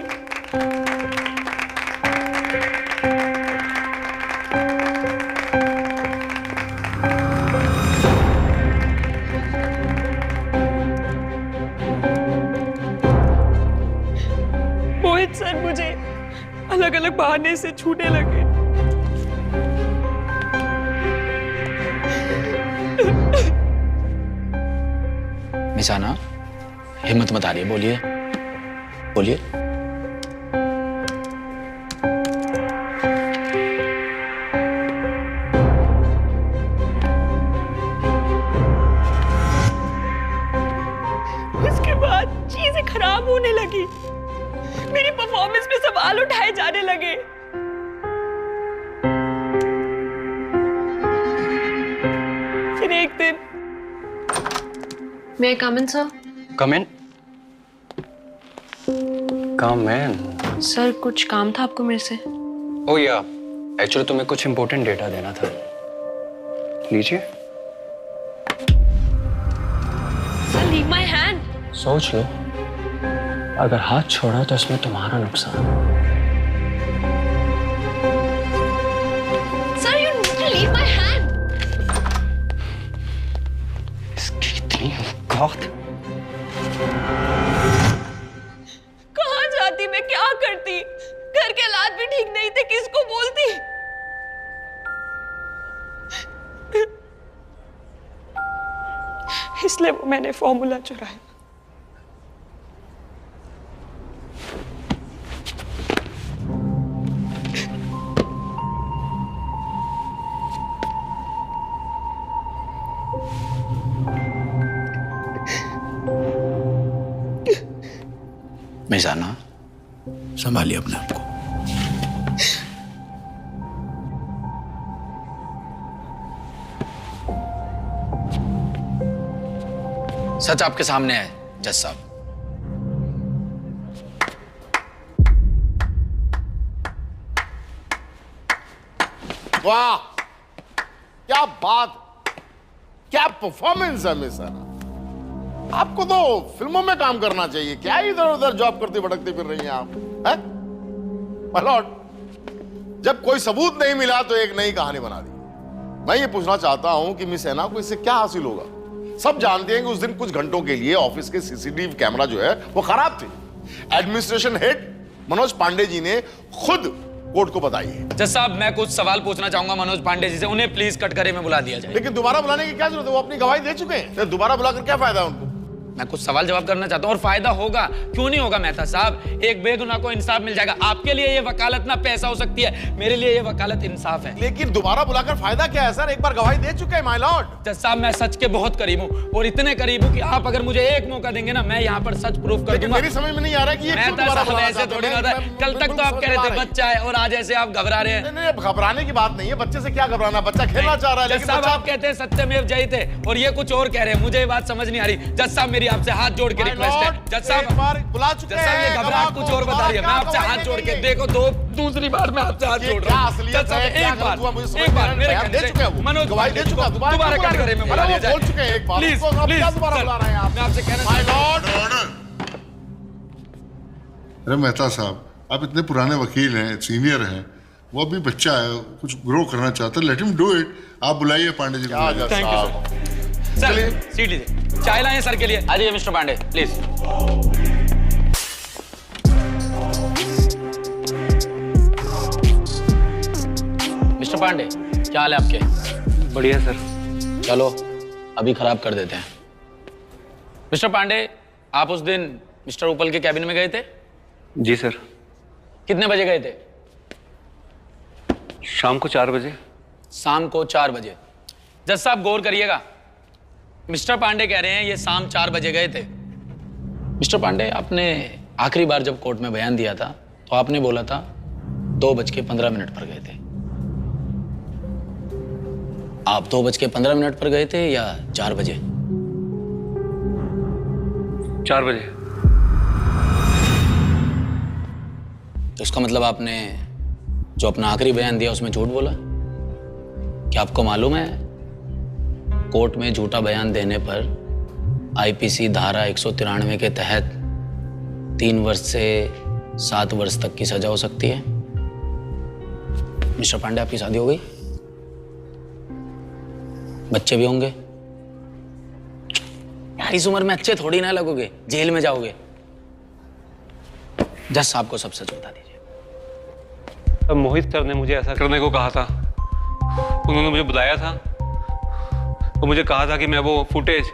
मोहित सर मुझे अलग अलग बहाने से छूने लगे। मिसाना, हिम्मत मत हारिए, बोलिए बोलिए। उसके बाद चीजें खराब होने लगी, मेरी परफॉर्मेंस पे सवाल उठाए जाने लगे। फिर एक दिन मैं कम इन सर? कम इन? कम इन? सर कुछ काम था आपको मेरे से? ओ या, एक्चुअली तुम्हें कुछ इंपॉर्टेंट डेटा देना था। लीजिए। Sir leave my hand. सोच लो, अगर हाथ छोड़ा तो इसमें तुम्हारा नुकसान। Sir you need to leave my hand. इसकी इतनी औकात। कहाँ जाती, मैं क्या करती? घर के हालात भी ठीक नहीं थे, किसको बोलती? इसलिए वो मैंने फॉर्मूला चुराया। मिसाना, संभालिए अपने आप को। सच आपके सामने है जज साहब। वाह, क्या बात, क्या परफॉर्मेंस है मिसाना। आपको तो फिल्मों में काम करना चाहिए, क्या इधर उधर जॉब करती भटकती फिर रही हैं आप, हैं? माय लॉर्ड, जब कोई सबूत नहीं मिला तो एक नई कहानी बना दी। मैं ये पूछना चाहता हूं कि मिस ऐना को इससे क्या हासिल होगा? सब जानते हैं कि उस दिन कुछ घंटों के लिए ऑफिस के सीसीटीवी कैमरा जो है वो खराब थे। एडमिनिस्ट्रेशन हेड मनोज पांडे जी ने खुद कोर्ट को बताई है। जज साहब, मैं कुछ सवाल पूछना चाहूंगा मनोज पांडे जी से, उन्हें प्लीज कटघरे में बुला दिया जाए। लेकिन दोबारा बुलाने की क्या जरूरत है? वो अपनी गवाही दे चुके हैं, दोबारा बुलाकर क्या फायदा है उनको? मैं कुछ सवाल जवाब करना चाहता हूँ और फायदा होगा, क्यों नहीं होगा मेहता साहब? एक बेगुनाह को इंसाफ मिल जाएगा। आपके लिए ये वकालत ना पैसा हो सकती है, मेरे लिए ये वकालत इंसाफ है। लेकिन दोबारा बुलाकर फायदा क्या है सर? एक बार गवाही दे चुके हैं माय लॉर्ड। जज साहब, मैं सच के बहुत करीब हूँ और इतने करीब हूँ कि आप अगर मुझे एक मौका देंगे ना, मैं यहाँ पर सच प्रूफ कर दूंगा। मेरी समझ में नहीं आ रहा कि ये क्यों मेहता दोबारा साहब बुलाना ऐसे चाहते थोड़ी हैं। होता है। कल तक तो आप कह रहे थे बच्चा है और आज ऐसे आप घबरा रहे हैं। नहीं, घबराने की बात नहीं है, बच्चे से क्या घबराना, बच्चा खेलना चाह रहा है। जज साहब, आप कहते हैं सत्यमेव जयते और ये कुछ और कह रहे हैं, मुझे ये बात समझ नहीं आ रही। जज साहब, मेरी आपसे हाथ जोड़ के रिक्वेस्ट है। जज साहब, बुला चुके हैं, ये घबराहट कुछ और बता रही है। मैं आपसे हाथ जोड़ के देखो, दूसरी बार मैं आपसे हाथ जोड़ रहा हूं। जज साहब, एक बार मेरे कहने से मनोज गवाही दे चुका, दोबारा कटघरे में बुला लिया जाए। बोल चुके हैं एक बार, प्लीज दोबारा बुला रहे हैं आप? मैं आपसे कहना माय लॉर्ड। अरे मेहता साहब, आप इतने पुराने वकील हैं, सीनियर हैं, वो अभी बच्चा है, कुछ ग्रो करना चाहता है, लेट हिम डू इट। आप बुलाइए पांडे जी को। Thank you sir. सीट लीजिए, चाय लाएं सर के लिए। आ जाइए mister Pandey please. Mister Pandey, क्या हाल है आपके? बढ़िया सर। चलो अभी खराब कर देते हैं। मिस्टर पांडे, आप उस दिन मिस्टर उपल के कैबिन में गए थे? जी सर। कितने बजे गए थे? शाम को 4 बजे। शाम को 4 बजे। जज साहब, गौर करिएगा, मिस्टर पांडे कह रहे हैं ये शाम 4 बजे गए थे। मिस्टर पांडे, आपने आखिरी बार जब कोर्ट में बयान दिया था तो आपने बोला था 2:15 पर गए थे। आप 2:15 पर गए थे या 4 बजे? 4 बजे। तो इसका मतलब आपने जो अपना आखिरी बयान दिया उसमें झूठ बोला। क्या आपको मालूम है कोर्ट में झूठा बयान देने पर आईपीसी धारा 193 के तहत 3 वर्ष से 7 वर्ष तक की सजा हो सकती है? मिस्टर पांडे, आपकी शादी हो गई? बच्चे भी होंगे? यार, इस उम्र में अच्छे थोड़ी ना लगोगे, जेल में जाओगे। जज साहब को सब सच बता दीजिए। अब मोहित सर ने मुझे ऐसा करने को कहा था। उन्होंने मुझे बुलाया था और मुझे कहा था कि मैं वो फुटेज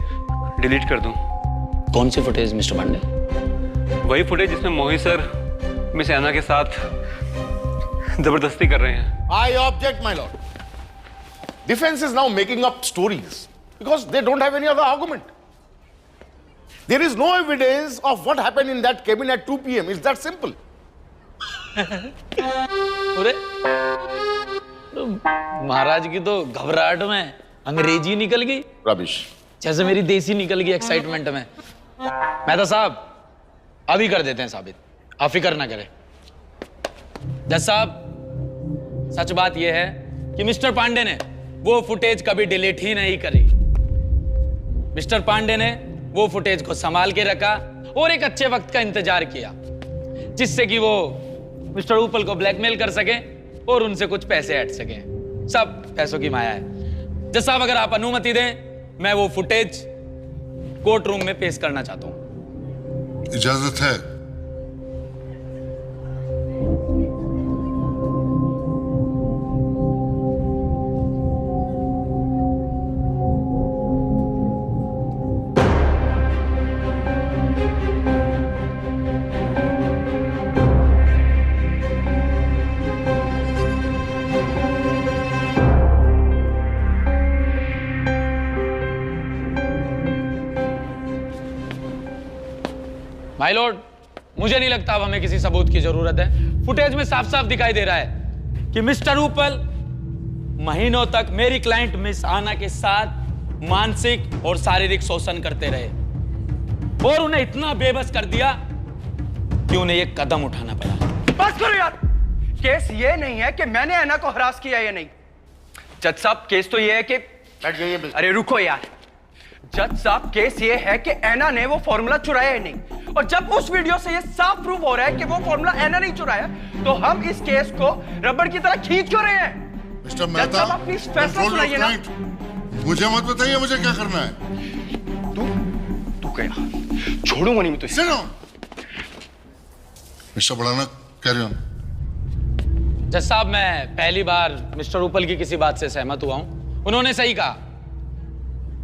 डिलीट कर दूं। कौन सी फुटेज मिस्टर पांडे? वही फुटेज जिसमें मोहित सर मिस ऐना के साथ जबरदस्ती कर रहे हैं। I object, my lord. Defense is now making up stories because they don't have any other argument. There is no evidence of what happened in that cabin at 2 p.m. It's that simple. अरे महाराज की तो घबराहट में अंग्रेजी निकल गई। Rubbish. जैसे मेरी देसी निकल गई एक्साइटमेंट में। मेहता साहब, अभी कर देते हैं साबित, आप फिक्र ना करें। जज साहब, सच बात यह है कि मिस्टर पांडे ने वो फुटेज कभी डिलीट ही नहीं करी। मिस्टर पांडे ने वो फुटेज को संभाल के रखा और एक अच्छे वक्त का इंतजार किया जिससे कि वो मिस्टर उपल को ब्लैकमेल कर सके और उनसे कुछ पैसे ऐड सके। सब पैसों की माया है। जज साहब, अगर आप अनुमति दें, मैं वो फुटेज कोर्ट रूम में पेश करना चाहता हूं। इजाजत है? माय लॉर्ड, मुझे नहीं लगता अब हमें किसी सबूत की जरूरत है। फुटेज में साफ साफ दिखाई दे रहा है कि मिस्टर उपल महीनों तक मेरी क्लाइंट मिस आना के साथ मानसिक और शारीरिक शोषण करते रहे और उन्हें इतना बेबस कर दिया कि उन्हें एक कदम उठाना पड़ा। बस करो यार। केस ये नहीं है कि मैंने ऐना को हरास किया या नहीं। जज साहब, केस तो ये है कि अरे रुको यार। जज साहब, केस ये है कि ऐना ने वो फॉर्मूला चुराया ही नहीं। और जब उस वीडियो से ये साफ प्रूफ हो रहा है कि वो फॉर्मूला ऐना नहीं चुराया, तो हम इस केस को रबड़ की तरह खींच क्यों रहे हैं? मिस्टर मेहता, अपनी फैसला सुनाइए ना। मुझे मत बताइए मुझे क्या करना है। तू कहना, छोड़ूंगा नहीं मैं तुझे। मिस्टर बढ़ाना, कैरी ऑन। जज साहब, मैं पहली बार मिस्टर उपल की किसी बात से सहमत हुआ हूं। उन्होंने सही कहा।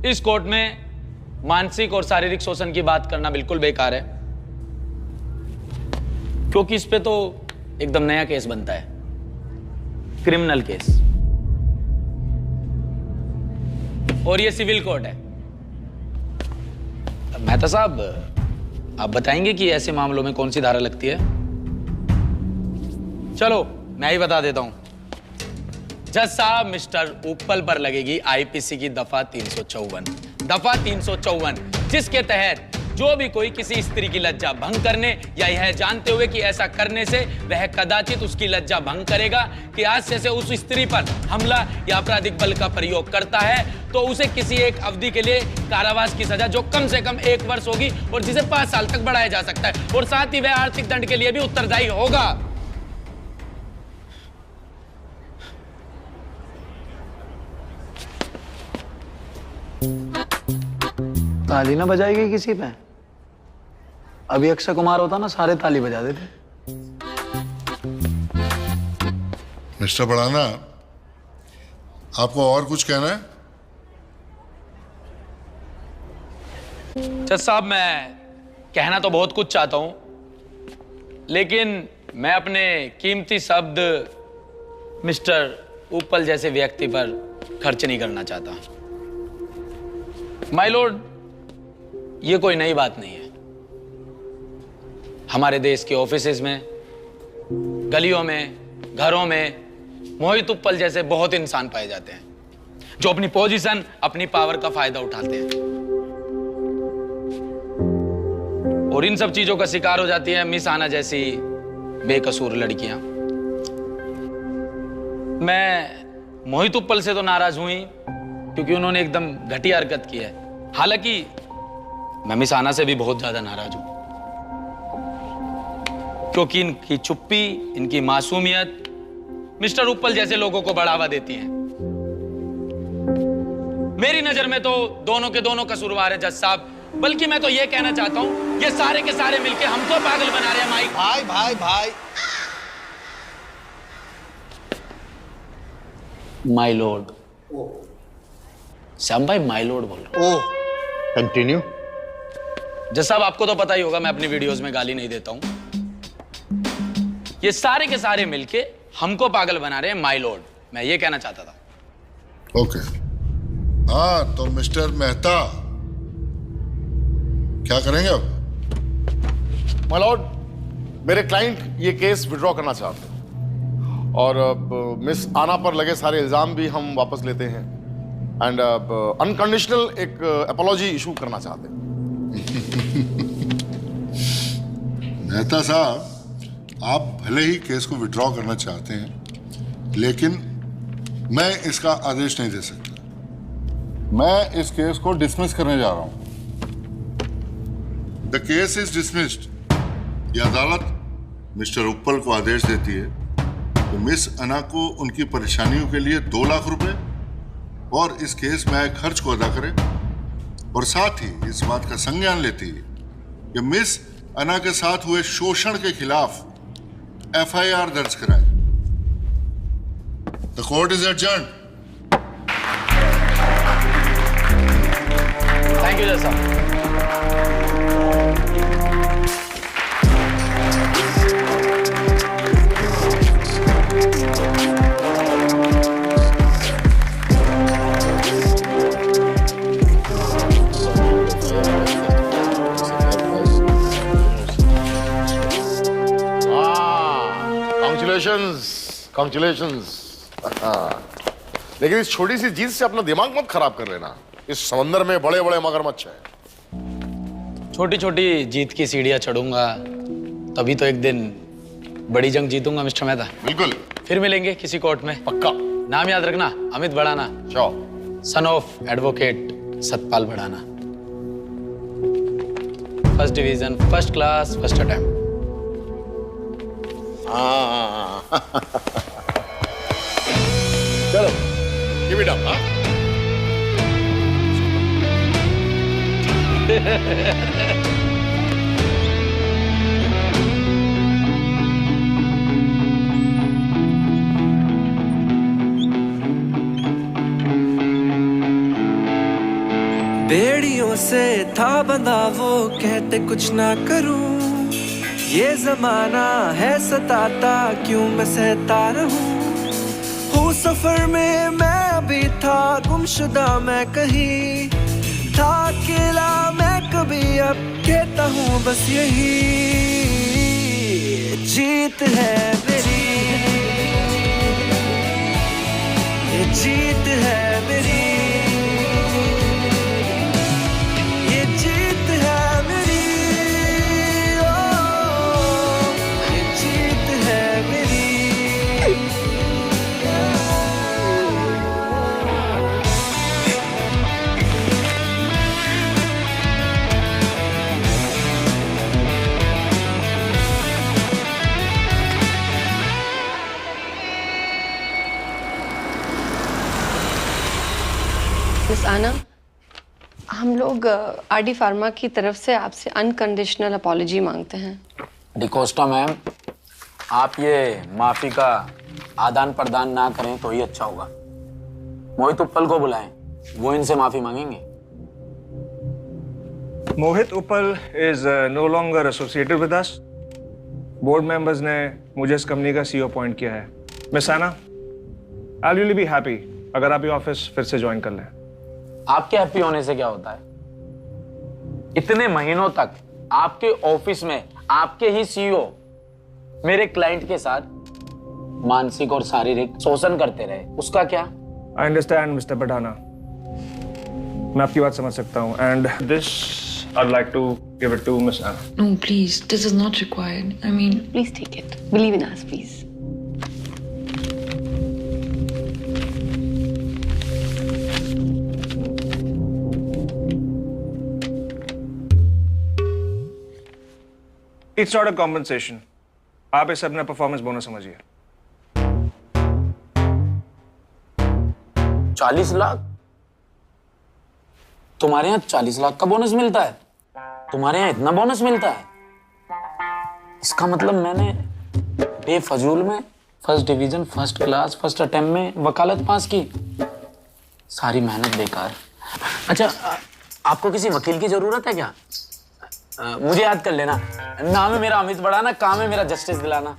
इस कोर्ट में मानसिक और शारीरिक शोषण की बात करना बिल्कुल बेकार है, क्योंकि इस पे तो एकदम नया केस बनता है, क्रिमिनल केस, और ये सिविल कोर्ट है। मेहता साहब, आप बताएंगे कि ऐसे मामलों में कौन सी धारा लगती है? चलो मैं ही बता देता हूं। जज साहब, मिस्टर उप्पल पर लगेगी आईपीसी की दफा 354, जिसके तहत जो भी कोई किसी स्त्री की लज्जा भंग करने या यह जानते हुए कि ऐसा करने से वह कदाचित उसकी लज्जा भंग करेगा कि हादसे से उस स्त्री पर हमला या आपराधिक बल का प्रयोग करता है, तो उसे किसी एक अवधि के लिए कारावास की सजा जो कम से कम 1 वर्ष होगी और जिसे 5 साल तक बढ़ाया जा सकता है, और साथ ही वह आर्थिक दंड के लिए भी उत्तरदायी होगा। ताली ना बजाएगी किसी पे? अभी अक्षय कुमार होता ना, सारे ताली बजा देते। मिस्टर बढ़ाना, आपको और कुछ कहना है? जज साहब, मैं कहना तो बहुत कुछ चाहता हूं, लेकिन मैं अपने कीमती शब्द मिस्टर उप्पल जैसे व्यक्ति पर खर्च नहीं करना चाहता। माय लॉर्ड, ये कोई नई बात नहीं है। हमारे देश के ऑफिसेज में, गलियों में, घरों में मोहित उप्पल जैसे बहुत इंसान पाए जाते हैं जो अपनी पोजीशन, अपनी पावर का फायदा उठाते हैं, और इन सब चीजों का शिकार हो जाती है मिस आना जैसी बेकसूर लड़कियां। मैं मोहित उप्पल से तो नाराज हुई क्योंकि उन्होंने एकदम घटिया हरकत की है। हालांकि मैं मिस आना से भी बहुत ज्यादा नाराज हूं, क्योंकि इनकी चुप्पी, इनकी मासूमियत मिस्टर उप्पल जैसे लोगों को बढ़ावा देती है। मेरी नजर में तो दोनों के दोनों कसूरवार हैं जज साहब, बल्कि मैं तो ये कहना चाहता हूं, ये सारे के सारे मिलके हमको पागल बना रहे हैं। माइक भाई भाई भाई, माय लॉर्ड। श्याम भाई माय लॉर्ड बोल रहा हूं। कंटिन्यू। जज साहब, आपको तो पता ही होगा मैं अपनी वीडियोस में गाली नहीं देता हूं। ये सारे के सारे मिलके हमको पागल बना रहे हैं माय लॉर्ड, मैं ये कहना चाहता था। ओके। हाँ, तो मिस्टर मेहता क्या करेंगे अब? माय लॉर्ड, मेरे क्लाइंट ये केस विड्रॉ करना चाहते हैं, और मिस आना पर लगे सारे इल्जाम भी हम वापस लेते हैं, एंड अनकंडीशनल एक अपॉलॉजी इशू करना चाहते हैं। मेहता साहब, आप भले ही केस को विड्रॉ करना चाहते हैं, लेकिन मैं इसका आदेश नहीं दे सकता। मैं इस केस को डिसमिस करने जा रहा हूं। The case is dismissed. ये अदालत मिस्टर उप्पल को आदेश देती है कि मिस अना को उनकी परेशानियों के लिए 2 लाख रुपए और इस केस में आए खर्च को अदा करें, और साथ ही इस बात का संज्ञान लेती है कि मिस अना के साथ हुए शोषण के खिलाफ FIR दर्ज कराए। The court is adjourned. Thank you जज साहब। Congratulations. लेकिन इस छोटी सी जीत से अपना दिमाग मत खराब कर लेना। इस समंदर में बड़े बड़े मगरमच्छ हैं। छोटी छोटी जीत की सीढ़ियां चढ़ूंगा, तभी तो एक दिन बड़ी जंग जीतूंगा मिस्टर मेहता। बिल्कुल। फिर मिलेंगे किसी कोर्ट में, पक्का। नाम याद रखना, Amit Bhadana, son of advocate Satpal Bhadana. First division, first class, first attempt. चलो, give it up, हाँ? बेड़ियों से था बंधा वो कहते कुछ ना करूं, ये जमाना है सताता क्यों मैं सहता रहूं। हूँ सफर में मैं अभी था गुमशुदा मैं कहीं, था अकेला मैं कभी अब कहता हूँ बस यही जीत है मेरी, ये जीत है मेरी, ये जीत है मेरी, ओ ये जीत है मेरी। मिस आना, हम लोग आरडी फार्मा की तरफ से आपसे अनकंडीशनल अपॉलॉजी मांगते हैं। डिकोस्टा मैम, आप ये माफी का आदान प्रदान ना करें तो ही अच्छा होगा। मोहित उप्पल को बुलाएं, वो इनसे माफी मांगेंगे। मोहित उप्पल is no longer associated with us. Board members ने मुझे इस कंपनी का सीईओ अपॉइंट किया है। मिस आना, I'll really be happy अगर आप ये ऑफिस फिर से ज्वाइन कर लें। आपके हैप्पी होने से क्या होता है? इतने महीनों तक आपके ऑफिस में आपके ही सीईओ मेरे क्लाइंट के साथ मानसिक और शारीरिक शोषण करते रहे, उसका क्या? I understand, Mr. Badhana. मैं आपकी बात समझ सकता हूँ, and this I'd like to give it to Miss Anna. No, please, this is not required. I mean, please take it. Believe in us, please. It's not a compensation. आप इसे अपना performance bonus समझिए। 40 लाख? तुम्हारे यहाँ 40 लाख का bonus मिलता है? तुम्हारे यहाँ इतना बोनस मिलता है? इसका मतलब मैंने बेफजूल में first division, first class, first attempt में वकालत पास की, सारी मेहनत बेकार। अच्छा, आपको किसी वकील की जरूरत है क्या? मुझे याद कर लेना, नाम है मेरा अमित बढ़ाना, काम है मेरा जस्टिस दिलाना।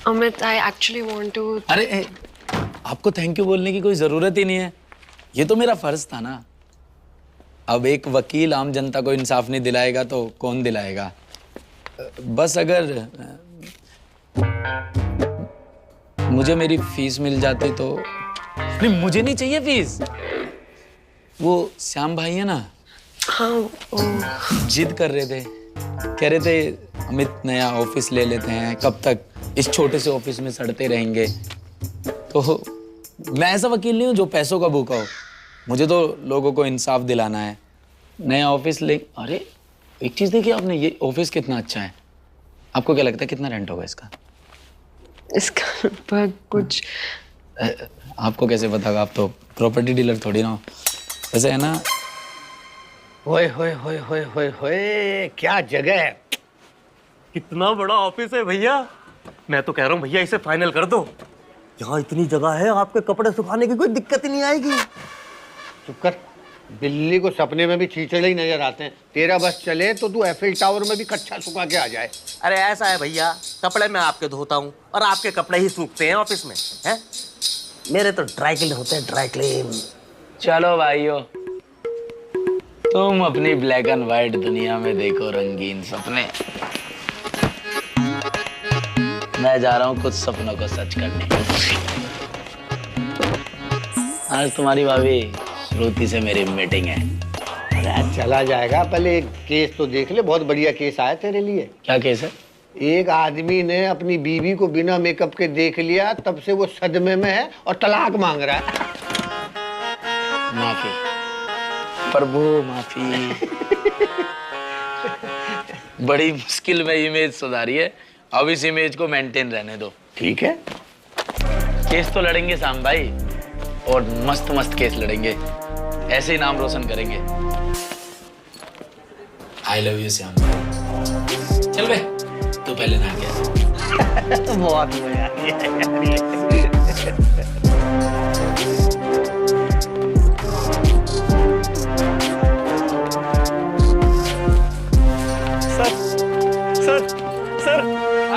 Amit, I actually want to... अरे आपको थैंक यू बोलने की कोई जरूरत ही नहीं है, ये तो मेरा फर्ज था ना। अब एक वकील आम जनता को इंसाफ नहीं दिलाएगा तो कौन दिलाएगा? बस अगर मुझे मेरी फीस मिल जाती तो। नहीं, मुझे नहीं चाहिए फीस। वो श्याम भाई है ना, हाँ, जिद कर रहे थे, कह रहे थे अमित नया ऑफिस ले लेते हैं, कब तक इस छोटे से ऑफिस में सड़ते रहेंगे। तो मैं ऐसा वकील नहीं हूँ जो पैसों का भूखा हो, मुझे तो लोगों को इंसाफ दिलाना है। नया ऑफिस ले, अरे एक चीज देखिए आपने, ये ऑफिस कितना अच्छा है। आपको क्या लगता है कितना रेंट होगा इसका? इसका पर कुछ आपको कैसे पता? आप तो प्रॉपर्टी डीलर थोड़ी ना हो। वैसे है ना। होए होए होए होए होए होए, क्या जगह है! कितना बड़ा ऑफिस है भैया। मैं तो कह रहा हूँ भैया इसे फाइनल कर दो। यहाँ इतनी जगह है, आपके कपड़े सुखाने की कोई दिक्कत ही नहीं आएगी। चुप कर, बिल्ली को सपने में भी चीचड़े ही नजर आते हैं। तेरा बस चले तो तू एफिल टावर में भी कच्चा सुखा के आ जाए। अरे ऐसा है भैया, कपड़े मैं आपके धोता हूँ और आपके कपड़े ही सूखते हैं ऑफिस में, हैं? मेरे तो ड्राई क्लीन होते हैं, ड्राई क्लीन। चलो भाइयों, तुम अपनी ब्लैक एंड व्हाइट दुनिया में देखो रंगीन सपने, मैं जा रहा हूँ कुछ सपनों को सच करने। आज तुम्हारी भाभी श्रुति से मेरी मीटिंग है। अरे चला जाएगा, पहले एक केस तो देख ले। बहुत बढ़िया केस आया तेरे लिए। क्या केस है? एक आदमी ने अपनी बीवी को बिना मेकअप के देख लिया, तब से वो सदमे में है और तलाक मांग रहा है। माफी प्रभु, माफी। बड़ी मुश्किल में इमेज सुधारी है, अब इस इमेज को मेंटेन रहने दो। ठीक है, केस तो लड़ेंगे श्याम भाई, और मस्त मस्त केस लड़ेंगे, ऐसे ही नाम रोशन करेंगे। आई लव यू श्याम भाई। चल बे, तू पहले नहा के बहुत मजा सर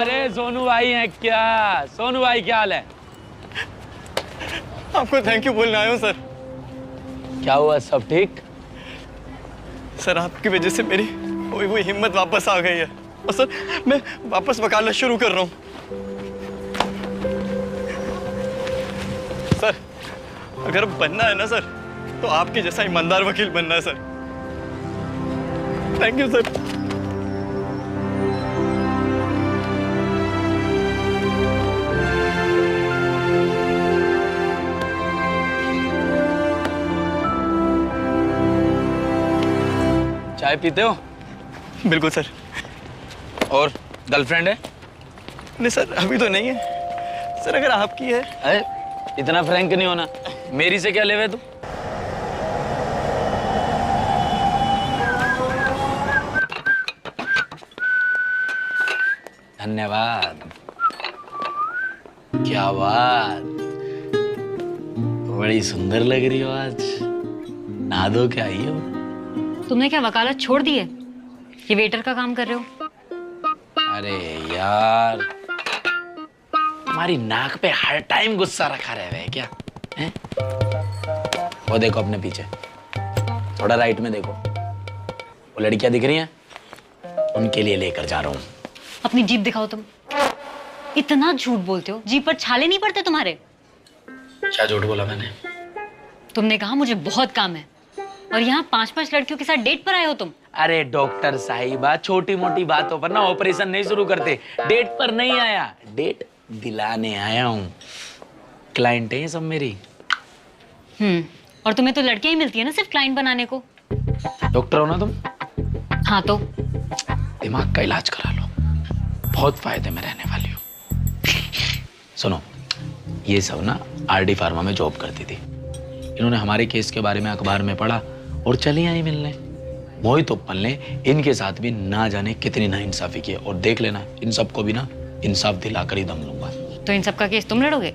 अरे सोनू भाई हैं क्या? सोनू भाई क्या हाल है? आपको थैंक यू बोलने आया हूँ सर। क्या हुआ, सब ठीक? सर आपकी वजह से मेरी खोई हुई हिम्मत वापस आ गई है और सर मैं वापस वकालत शुरू कर रहा हूँ। सर अगर बनना है ना सर तो आपके जैसा ईमानदार वकील बनना है सर। Thank you sir. चाय पीते हो? बिल्कुल सर। और गर्लफ्रेंड है? नहीं सर अभी तो नहीं है सर। अगर आपकी है। अरे इतना फ्रैंक नहीं होना, मेरी से क्या लेवे तू? धन्यवाद। क्या बात, बड़ी सुंदर लग रही हो आज। नहा धो के आई हो? तुमने क्या वकालत छोड़ दी है? ये वेटर का काम कर रहे हो? अरे यार, हमारी नाक पे हर टाइम गुस्सा रखा रहे है क्या? हैं? वो देखो अपने पीछे, थोड़ा राइट में देखो, वो लड़कियां दिख रही हैं, उनके लिए लेकर जा रहा हूँ। अपनी जीभ दिखाओ तुम। इतना झूठ बोलते हो, जीभ पर छाले नहीं पड़ते तुम्हारे? क्या झूठ बोला मैंने? तुमने कहा मुझे बहुत काम है और यहाँ 5-5 लड़कियों के साथ डेट पर आए हो तुम। अरे डॉक्टर साहिबा, छोटी मोटी बातों पर ना ऑपरेशन नहीं शुरू करते। डेट पर नहीं आया, डेट दिलाने आया हूँ। क्लाइंट है ये सब मेरी। और तुम्हें तो लड़कियां ही मिलती है ना सिर्फ क्लाइंट बनाने को। डॉक्टर हो ना तुम? हाँ तो दिमाग का इलाज करा लो, बहुत फायदे में रहने वाली हो। सुनो, ये सब ना आरडी फार्मा में जॉब करती थी। इन्होंने हमारे केस के बारे में अखबार में पढ़ा और चली आई मिलने। मोहित उप्पल ने इनके साथ भी ना जाने कितनी नाइंसाफी की, और देख लेना इन सबको भी ना इंसाफ दिलाकर ही दम लूंगा। तो इन सब का केस तुम लड़ोगे?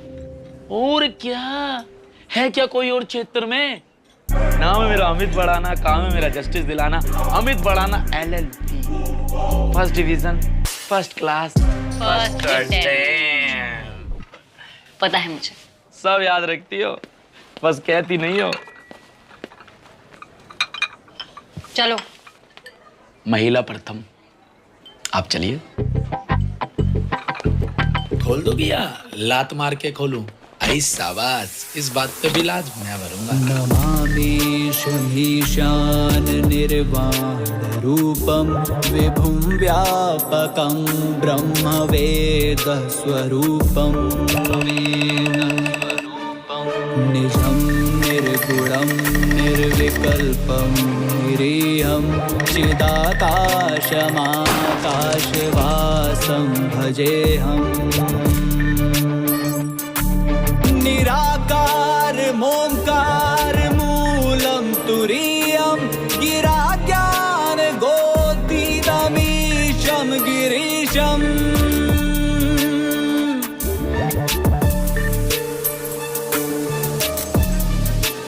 और क्या है, क्या कोई और क्षेत्र में? नाम है मेरा अमित बढ़ाना, काम है मेरा जस्टिस दिलाना। अमित बढ़ाना LLB, first division, first class, first attempt. पता है मुझे। सब याद रखती हो, बस कहती नहीं हो। चलो। महिला प्रथम, आप चलिए। खोल दो भैया, लात मार के खोलूं? आई शाबाश, इस बात पे भी लाज मैं भरूंगा। नमामि शमीशान निर्वाण रूपम विभुं व्यापकं ब्रह्म वेद स्वरूपं निजं निर्गुणं निर्विकल्पं निरीहं चिदाकाशमाकाशवासं भजेऽहम्। निराकार मोंकार